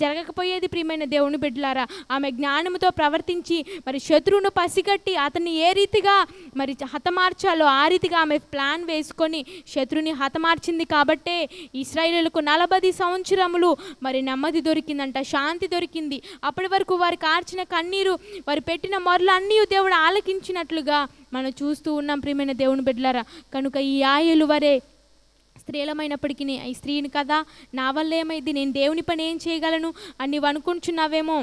జరగకపోయేది. ప్రియమైన దేవుని బిడ్డలారా, ఆమె జ్ఞానంతో ప్రవర్తించి మరి శత్రువును పసిగట్టి అతన్ని ఏ రీతిగా మరి హతమార్చాలో ఆ రీతిగా ఆమె ప్లాన్ వేసుకొని శత్రువుని హతమార్చింది. కాబట్టే ఇశ్రాయేలులకు 40 సంవత్సరములు మరి నెమ్మది దొరికిందంట, శాంతి దొరికింది. అప్పటి వరకు వారు కార్చిన కన్నీరు, వారు పెట్టిన మొరలు అన్నీ దేవుడు ఆలకించినట్లుగా మనం చూస్తూ ఉన్నాం. ప్రియమైన దేవుని బిడ్డలారా, కనుక ఈ యాయేలు వరే స్త్రీలమైనప్పటికీ ఈ స్త్రీని కదా, నా వల్ల ఏమైంది, నేను దేవుని పని ఏం చేయగలను అని నీవు అనుకుంటున్నావేమో.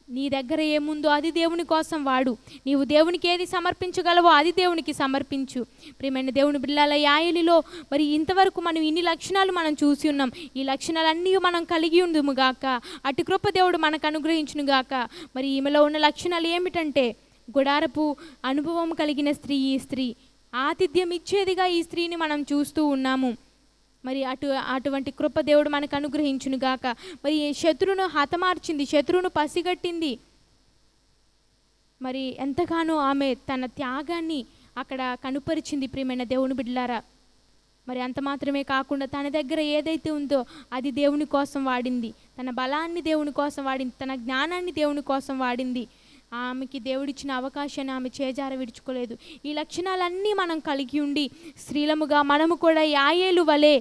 నీ దగ్గర ఏముందో అది దేవుని కోసం వాడు. నీవు దేవునికి ఏది సమర్పించగలవో అది దేవునికి సమర్పించు. ప్రియమైన దేవుని బిడ్డల, యాయేలులో మరి ఇంతవరకు మనం ఇన్ని లక్షణాలు మనం చూసి ఉన్నాం. ఈ లక్షణాలన్నీ మనం కలిగి ఉందుము గాక, అటు కృప దేవుడు మనకు అనుగ్రహించును గాక. మరి ఈమెలో ఉన్న లక్షణాలు ఏమిటంటే, గుడారపు అనుభవం కలిగిన స్త్రీ. ఈ స్త్రీ ఆతిథ్యం ఇచ్చేదిగా ఈ స్త్రీని మనం చూస్తూ ఉన్నాము. మరి అటువంటి కృప దేవుడు మనకు అనుగ్రహించును గాక. మరి శత్రువును హతమార్చింది, శత్రువును పసిగట్టింది. మరి ఎంతగానో ఆమె తన త్యాగాన్ని అక్కడ కనుపరిచింది. ప్రియమైన దేవుని బిడ్డలారా, మరి అంత మాత్రమే కాకుండా తన దగ్గర ఏదైతే ఉందో అది దేవుని కోసం వాడింది, తన బలాన్ని దేవుని కోసం వాడింది, తన జ్ఞానాన్ని దేవుని కోసం వాడింది. ఆమెకి దేవుడిచ్చిన అవకాశాన్ని ఆమె చేజార విడుచుకోలేదు. ఈ లక్షణాలన్నీ మనం కలిగి ఉండి స్త్రీలముగా మనము కూడా యాయేలు వలె,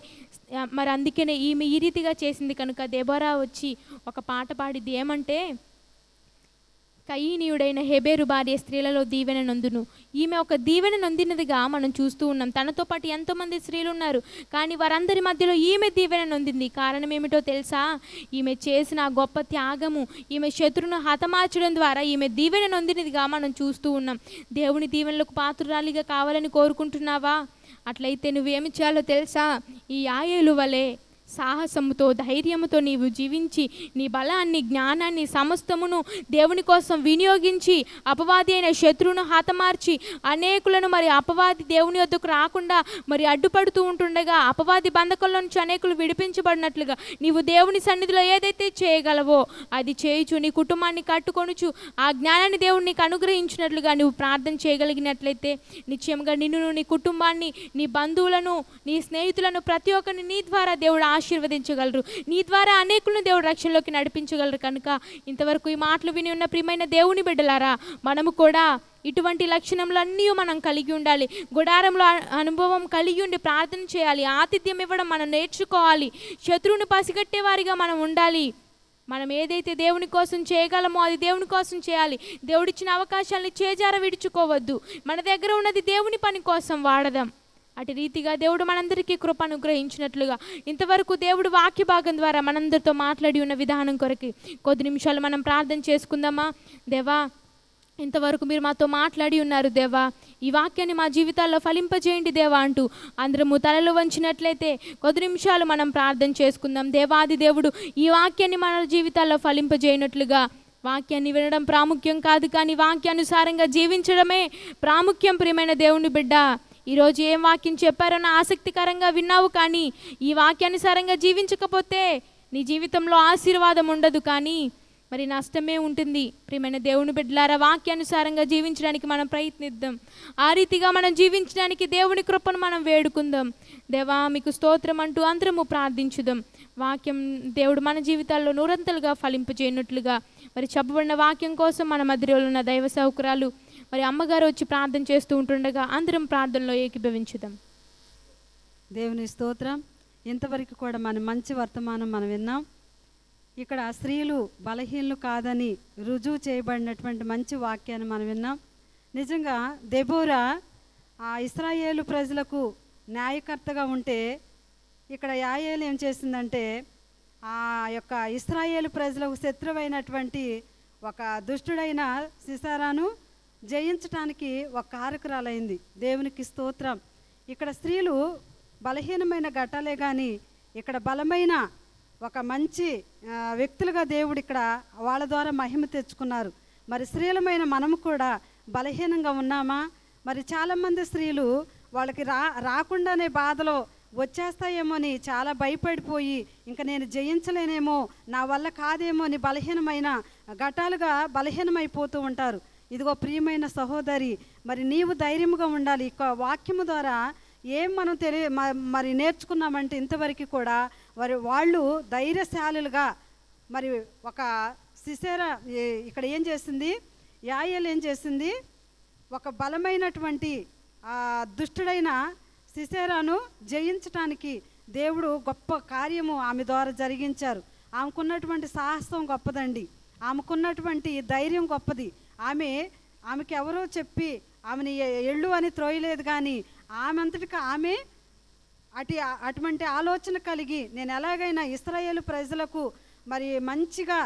మరి అందుకనే ఈమె ఈ రీతిగా చేసింది కనుక దెబోరా వచ్చి ఒక పాట పాడిద్ది. ఏమంటే, కయీనీయుడైన హెబెరు భార్య స్త్రీలలో దీవెన నొందును. ఈమె ఒక దీవెన నొందినదిగా మనం చూస్తూ ఉన్నాం. తనతో పాటు ఎంతోమంది స్త్రీలు ఉన్నారు, కానీ వారందరి మధ్యలో ఈమె దీవెన నొందింది. కారణం ఏమిటో తెలుసా? ఈమె చేసిన ఆ గొప్ప త్యాగము, ఈమె శత్రువును హతమార్చడం ద్వారా ఈమె దీవెన నొందినదిగా మనం చూస్తూ ఉన్నాం. దేవుని దీవెనలకు పాత్రురాలిగా కావాలని కోరుకుంటున్నావా? అట్లయితే నువ్వేమి చేయాలో తెలుసా? ఈ యాయేలు వలె సాహసముతో, ధైర్యముతో నీవు జీవించి నీ బలాన్ని, జ్ఞానాన్ని సమస్తమును దేవుని కోసం వినియోగించి అపవాది అయిన శత్రువును హతమార్చి అనేకులను మరి అపవాది దేవుని వద్దకు రాకుండా మరి అడ్డుపడుతూ ఉంటుండగా అపవాది బంధకంలో నుంచి అనేకులు విడిపించబడినట్లుగా నీవు దేవుని సన్నిధిలో ఏదైతే చేయగలవో అది చేయుచు, నీ కుటుంబాన్ని కట్టుకొనుచు ఆ జ్ఞానాన్ని దేవుడు నీకు అనుగ్రహించినట్లుగా నువ్వు ప్రార్థన చేయగలిగినట్లయితే నిశ్చయంగా నిన్ను, నీ కుటుంబాన్ని, నీ బంధువులను, నీ స్నేహితులను ప్రతి ఒక్కరిని నీ ద్వారా దేవుడు ఆశీర్వదించగలరు. నీ ద్వారా అనేకులను దేవుడు రక్షణలోకి నడిపించగలరు. కనుక ఇంతవరకు ఈ మాటలు విని ఉన్న ప్రియమైన దేవుని బిడ్డలారా, మనము కూడా ఇటువంటి లక్షణములన్నీ మనం కలిగి ఉండాలి. గుడారంలో అనుభవం కలిగి ఉండి ప్రార్థన చేయాలి. ఆతిథ్యం ఇవ్వడం మనం నేర్చుకోవాలి. శత్రువుని పసిగట్టే వారిగా మనం ఉండాలి. మనం ఏదైతే దేవుని కోసం చేయగలమో అది దేవుని కోసం చేయాలి. దేవుడిచ్చిన అవకాశాలను చేజార విడుచుకోవద్దు. మన దగ్గర ఉన్నది దేవుని పని కోసం వాడదాం. అటు రీతిగా దేవుడు మనందరికీ కృప అనుగ్రహించినట్లుగా ఇంతవరకు దేవుడు వాక్య భాగం ద్వారా మనందరితో మాట్లాడి ఉన్న విధానం కొరకు కొద్ది నిమిషాలు మనం ప్రార్థన చేసుకుందామా? దేవా, ఇంతవరకు మీరు మాతో మాట్లాడి ఉన్నారు దేవా, ఈ వాక్యాన్ని మా జీవితాల్లో ఫలింపజేయండి దేవా అంటూ అందరము తలలు వంచినట్లయితే కొద్ది నిమిషాలు మనం ప్రార్థన చేసుకుందాం. దేవాది దేవుడు ఈ వాక్యాన్ని మన జీవితాల్లో ఫలింపజేయనట్లుగా, వాక్యాన్ని వినడం ప్రాముఖ్యం కాదు, కానీ వాక్యానుసారంగా జీవించడమే ప్రాముఖ్యం. ప్రియమైన దేవుని బిడ్డ, ఈరోజు ఏం వాక్యం చెప్పారన్న ఆసక్తికరంగా విన్నావు, కానీ ఈ వాక్యానుసారంగా జీవించకపోతే నీ జీవితంలో ఆశీర్వాదం ఉండదు, కానీ మరి నష్టమే ఉంటుంది. ప్రియమైన దేవుని బిడ్డలారా, వాక్యానుసారంగా జీవించడానికి మనం ప్రయత్నిద్దాం. ఆ రీతిగా మనం జీవించడానికి దేవుని కృపను మనం వేడుకుందాం. దేవా మీకు స్తోత్రం అంటూ అందరము ప్రార్థించుదాం. వాక్యం దేవుడు మన జీవితాల్లో నూరంతలుగా ఫలింపజేయనట్లుగా మరి చెప్పబడిన వాక్యం కోసం మన మధ్యలో ఉన్న దైవ సౌకర్యాలు మరి అమ్మగారు వచ్చి ప్రార్థన చేస్తూ ఉంటుండగా అందరం ప్రార్థనలో ఏకీభవించుదాం. దేవుని స్తోత్రం. ఇంతవరకు కూడా మన మంచి వర్తమానం మనం విన్నాం. ఇక్కడ స్త్రీలు బలహీనలు కాదని రుజువు చేయబడినటువంటి మంచి వాక్యాన్ని మనం విన్నాం. నిజంగా దెబోరా ఆ ఇశ్రాయేలు ప్రజలకు న్యాయకర్తగా ఉంటే, ఇక్కడ యాయేలు ఏం చేసిందంటే ఆ యొక్క ఇశ్రాయేలు ప్రజలకు శత్రువైనటువంటి ఒక దుష్టుడైన సిసారాను జయించటానికి ఒక కారకురాలైంది. దేవునికి స్తోత్రం. ఇక్కడ స్త్రీలు బలహీనమైన ఘట్టాలే కానీ ఇక్కడ బలమైన ఒక మంచి వ్యక్తులుగా దేవుడు ఇక్కడ వాళ్ళ ద్వారా మహిమ తెచ్చుకున్నారు. మరి స్త్రీలమైన మనము కూడా బలహీనంగా ఉన్నామా? మరి చాలామంది స్త్రీలు వాళ్ళకి రాకుండానే బాధలో వచ్చేస్తాయేమో అని చాలా భయపడిపోయి ఇంకా నేను జయించలేనేమో, నా వల్ల కాదేమో అని బలహీనమైన ఘటాలుగా బలహీనమైపోతూ ఉంటారు. ఇదిగో ప్రియమైన సహోదరి, మరి నీవు ధైర్యముగా ఉండాలి. ఇక వాక్యము ద్వారా ఏం మనం మరి నేర్చుకున్నామంటే ఇంతవరకు కూడా వాళ్ళు ధైర్యశాలులుగా మరి ఒక సిసేరా ఇక్కడ ఏం చేసింది, యాయేలు ఏం చేసింది, ఒక బలమైనటువంటి దుష్టుడైన సిసేరాను జయించటానికి దేవుడు గొప్ప కార్యము ఆమె ద్వారా జరిగించారు. ఆమెకున్నటువంటి సాహసం గొప్పదండి, ఆమెకున్నటువంటి ధైర్యం గొప్పది. ఆమెకి ఎవరో చెప్పి ఆమెని ఎళ్ళు అని త్రోయలేదు, కానీ ఆమె అంతటికి ఆమె అటువంటి ఆలోచన కలిగి నేను ఎలాగైనా ఇశ్రాయేలు ప్రజలకు మరి మంచిగా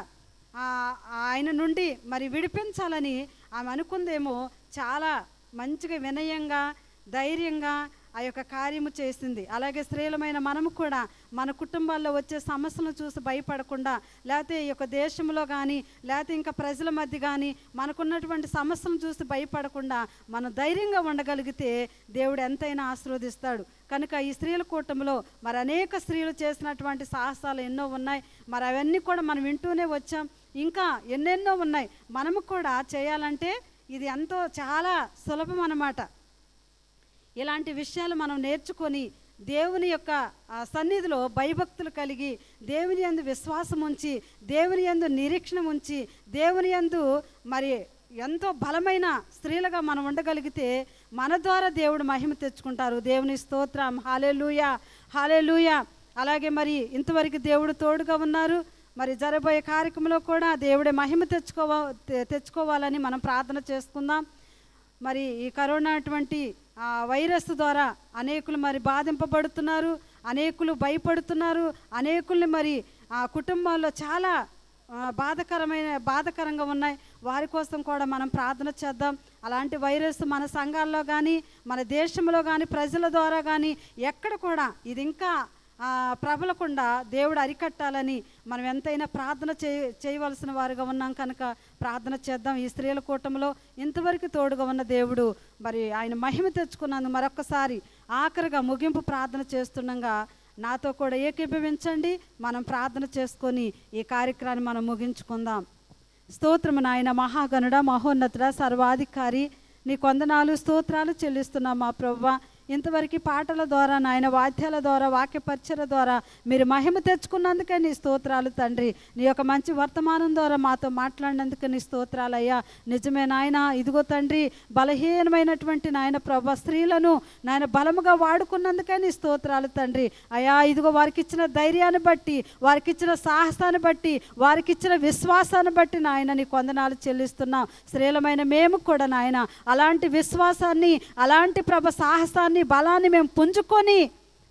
ఆయన నుండి మరి విడిపించాలని ఆమె అనుకుందేమో. చాలా మంచిగా వినయంగా ధైర్యంగా ఆ యొక్క కార్యము చేసింది. అలాగే స్త్రీలమైన మనము కూడా మన కుటుంబాల్లో వచ్చే సమస్యలను చూసి భయపడకుండా, లేకపోతే ఈ యొక్క దేశంలో కానీ లేకపోతే ఇంకా ప్రజల మధ్య కానీ మనకున్నటువంటి సమస్యలను చూసి భయపడకుండా మనం ధైర్యంగా ఉండగలిగితే దేవుడు ఎంతైనా ఆశీర్వదిస్తాడు. కనుక ఈ స్త్రీల కూటమిలో మరి అనేక స్త్రీలు చేసినటువంటి సాహసాలు ఎన్నో ఉన్నాయి. మరి అవన్నీ కూడా మనం వింటూనే వచ్చాం. ఇంకా ఎన్నెన్నో ఉన్నాయి. మనము కూడా చేయాలంటే ఇది ఎంతో చాలా సులభం అన్నమాట. ఇలాంటి విషయాలు మనం నేర్చుకొని దేవుని యొక్క సన్నిధిలో భయభక్తులు కలిగి, దేవుని యందు విశ్వాసం ఉంచి, దేవుని యందు నిరీక్షణ ఉంచి, దేవుని యందు మరి ఎంతో బలమైన స్త్రీలుగా మనం ఉండగలిగితే మన ద్వారా దేవుడు మహిమ తెచ్చుకుంటారు. దేవుని స్తోత్రం. హల్లెలూయా, హల్లెలూయా. అలాగే మరి ఇంతవరకు దేవుడు తోడుగా ఉన్నారు. మరి జరగబోయే కార్యక్రమంలో కూడా దేవుడే మహిమ తెచ్చుకోవాలని మనం ప్రార్థన చేసుకుందాం. మరి ఈ కరోనా అటువంటి వైరస్ ద్వారా అనేకులు మరి బాధింపబడుతున్నారు, అనేకులు భయపడుతున్నారు, అనేకుల్ని మరి కుటుంబాల్లో చాలా బాధకరంగా ఉన్నాయి. వారి కోసం కూడా మనం ప్రార్థన చేద్దాం. అలాంటి వైరస్ మన సంఘాల్లో కానీ, మన దేశంలో కానీ, ప్రజల ద్వారా కానీ ఎక్కడ కూడా ఇది ఇంకా ప్రబలకుండా దేవుడు అరికట్టాలని మనం ఎంతైనా ప్రార్థన చేయవలసిన వారుగా ఉన్నాం కనుక ప్రార్థన చేద్దాం. ఈ స్త్రీల కూటమిలో ఇంతవరకు తోడుగా ఉన్న దేవుడు మరి ఆయన మహిమ తెచ్చుకున్నందుకు మరొకసారి ఆఖరిగా ముగింపు ప్రార్థన చేస్తుండగా నాతో కూడా ఏకీభవించండి. మనం ప్రార్థన చేసుకొని ఈ కార్యక్రమాన్ని మనం ముగించుకుందాం. స్తోత్రము నాయన, మహాగణుడ, మహోన్నతుడ, సర్వాధికారి, నీ వందనాలు స్తోత్రాలు చెల్లిస్తున్నాం మా ప్రభువా. ఇంతవరకు పాటల ద్వారా, నాయన వాద్యాల ద్వారా, వాక్య పరిచయ ద్వారా మీరు మహిమ తెచ్చుకున్నందుకే నీ స్తోత్రాలు తండ్రి. నీ యొక్క మంచి వర్తమానం ద్వారా మాతో మాట్లాడినందుకు నీ స్తోత్రాలు అయ్యా. నిజమే నాయన, ఇదిగో తండ్రి బలహీనమైనటువంటి నాయన ప్రభా స్త్రీలను నాయన బలముగా వాడుకున్నందుకే నీ స్తోత్రాలు తండ్రి. అయ్యా ఇదిగో వారికి ఇచ్చిన ధైర్యాన్ని బట్టి, వారికి ఇచ్చిన సాహసాన్ని బట్టి, వారికి ఇచ్చిన విశ్వాసాన్ని బట్టి నాయన నీకు వందనాలు చెల్లిస్తున్నాం. స్త్రీలమైన మేము కూడా నాయన అలాంటి విశ్వాసాన్ని, అలాంటి ప్రభ సాహసాన్ని, బలాన్ని మేము పుంజుకొని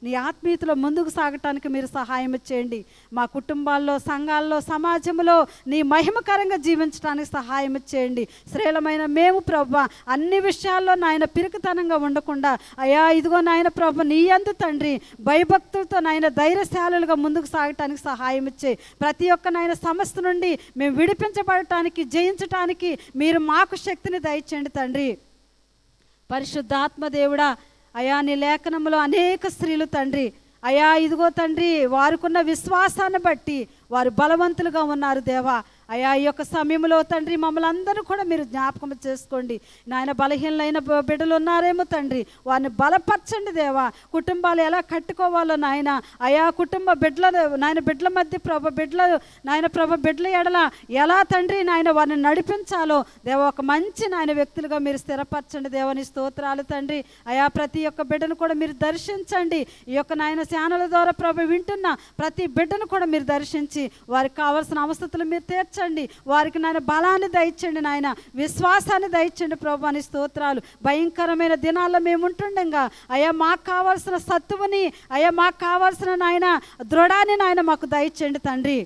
నీ ఆత్మీయతలో ముందుకు సాగటానికి మీరు సహాయం చేయండి. మా కుటుంబాల్లో, సంఘాల్లో, సమాజంలో నీ మహిమకరంగా జీవించడానికి సహాయం చేయండి. శ్రేలమైన మేము ప్రభా అన్ని విషయాల్లో నాయన పిరికితనంగా ఉండకుండా అయ్యా ఇదిగో నాయన ప్రభా నీ యందు తండ్రి భయభక్తులతో నాయన ధైర్యశాలులుగా ముందుకు సాగటానికి సహాయం చేయి. ప్రతి ఒక్క నాయన సమస్య నుండి మేము విడిపించబడటానికి, జయించటానికి మీరు మాకు శక్తిని దయచేయండి తండ్రి. పరిశుద్ధాత్మ దేవుడా అయా నీ లేఖనంలో అనేక స్త్రీలు తండ్రి అయా ఇదిగో తండ్రి వారికున్న విశ్వాసాన్ని బట్టి వారు బలవంతులుగా ఉన్నారు దేవా. అయా ఈ యొక్క సమయంలో తండ్రి మమ్మల్ని అందరూ కూడా మీరు జ్ఞాపకం చేసుకోండి నాయన. బలహీనలైన బిడ్డలు ఉన్నారేమో తండ్రి, వారిని బలపరచండి దేవా. కుటుంబాలు ఎలా కట్టుకోవాలో నాయన, అయా కుటుంబ బిడ్డల మధ్య బిడ్డల ఎడల ఎలా తండ్రి నాయన వారిని నడిపించాలో దేవా ఒక మంచి నాయన వ్యక్తులుగా మీరు స్థిరపరచండి దేవని స్తోత్రాలు తండ్రి. అయా ప్రతి ఒక్క బిడ్డను కూడా మీరు దర్శించండి. ఈ యొక్క నాయన ఛానల్ ద్వారా ప్రభు వింటున్న ప్రతి బిడ్డను కూడా మీరు దర్శించి వారికి కావాల్సిన అవసరతలు మీరు తీర్చండి. వారికి నాయన బలాన్ని దయచండి, నాయన విశ్వాసాన్ని దయచండి ప్రభు అని స్తోత్రాలు. భయంకరమైన దినాల్లో మేము ఉంటుండగా అయ్యా మాకు కావాల్సిన సత్తువుని, అయ్యా మాకు కావాల్సిన నాయన దృఢాన్ని నాయన మాకు దయచండి తండ్రి.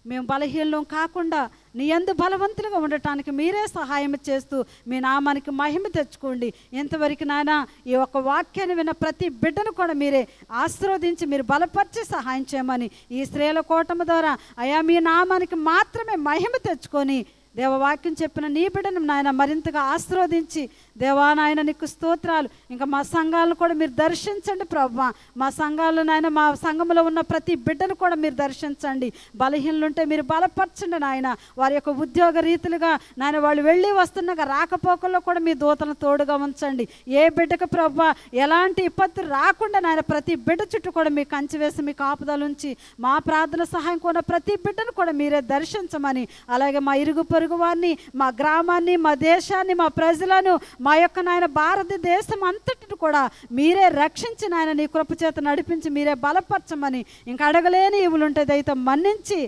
మేము బలహీనం కాకుండా నీ యందు బలవంతులుగా ఉండటానికి మీరే సహాయం చేస్తూ మీ నామానికి మహిమ తెచ్చుకోండి. ఇంతవరకు నాయన ఈ ఒక్క వాక్యాన్ని విన్న ప్రతి బిడ్డను కూడా మీరే ఆశీర్వదించి మీరు బలపరిచి సహాయం చేయమని ఈ స్త్రీల కూటమి ద్వారా అయా మీ నామానికి మాత్రమే మహిమ తెచ్చుకొని దేవవాక్యం చెప్పిన నీ బిడ్డను నాయన మరింతగా ఆశీర్వదించి దేవా నాయన నీకు స్తోత్రాలు. ఇంకా మా సంఘాలను కూడా మీరు దర్శించండి ప్రభు. మా సంఘాలు నాయన మా సంఘంలో ఉన్న ప్రతి బిడ్డను కూడా మీరు దర్శించండి. బలహీనలుంటే మీరు బలపరచండి నాయన. వారి యొక్క ఉద్యోగ రీతులుగా నాయన వాళ్ళు వెళ్ళి వస్తున్నాక రాకపోకల్లో కూడా మీ దూతలను తోడుగా ఉంచండి. ఏ బిడ్డకు ప్రభు ఎలాంటి ఇబ్బంది రాకుండా నాయన ప్రతి బిడ్డ చుట్టూ కూడా మీ కంచి వేసి మీ కాపుదల ఉంచి మా ప్రార్థన సహాయం కూడా ప్రతి బిడ్డను కూడా మీరే దర్శించమని, అలాగే మా ఇరుగు పొరుగు వారిని, మా గ్రామాన్ని, మా దేశాన్ని, మా ప్రజలను, మా యొక్క నాయన భారతదేశం అంతటిని కూడా మీరే రక్షించి నాయన నీ కృప చేత నడిపించి మీరే బలపరచమని, ఇంకా అడగలేని ఇవులుంటే దయతో మన్నించి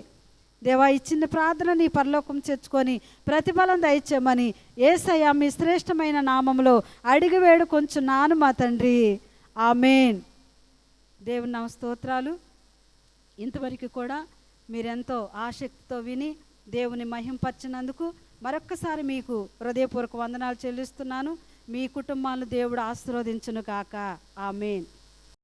దేవా ఈ చిన్న ప్రార్థన నీ పరలోకం చేర్చుకొని ప్రతిఫలం దయచేయమని యేసయ్య మీ శ్రేష్టమైన నామంలో అడిగి వేడుకొంచున్నాను మా తండ్రి. ఆమేన్. దేవుని నామ స్తోత్రాలు. ఇంతవరకు కూడా మీరెంతో ఆసక్తితో విని దేవుని మహింపరిచినందుకు మరొక్కసారి మీకు హృదయపూర్వక వందనాలు చెల్లిస్తున్నాను. మీ కుటుంబాలను దేవుడు ఆశీర్వదించును గాక. ఆమేన్.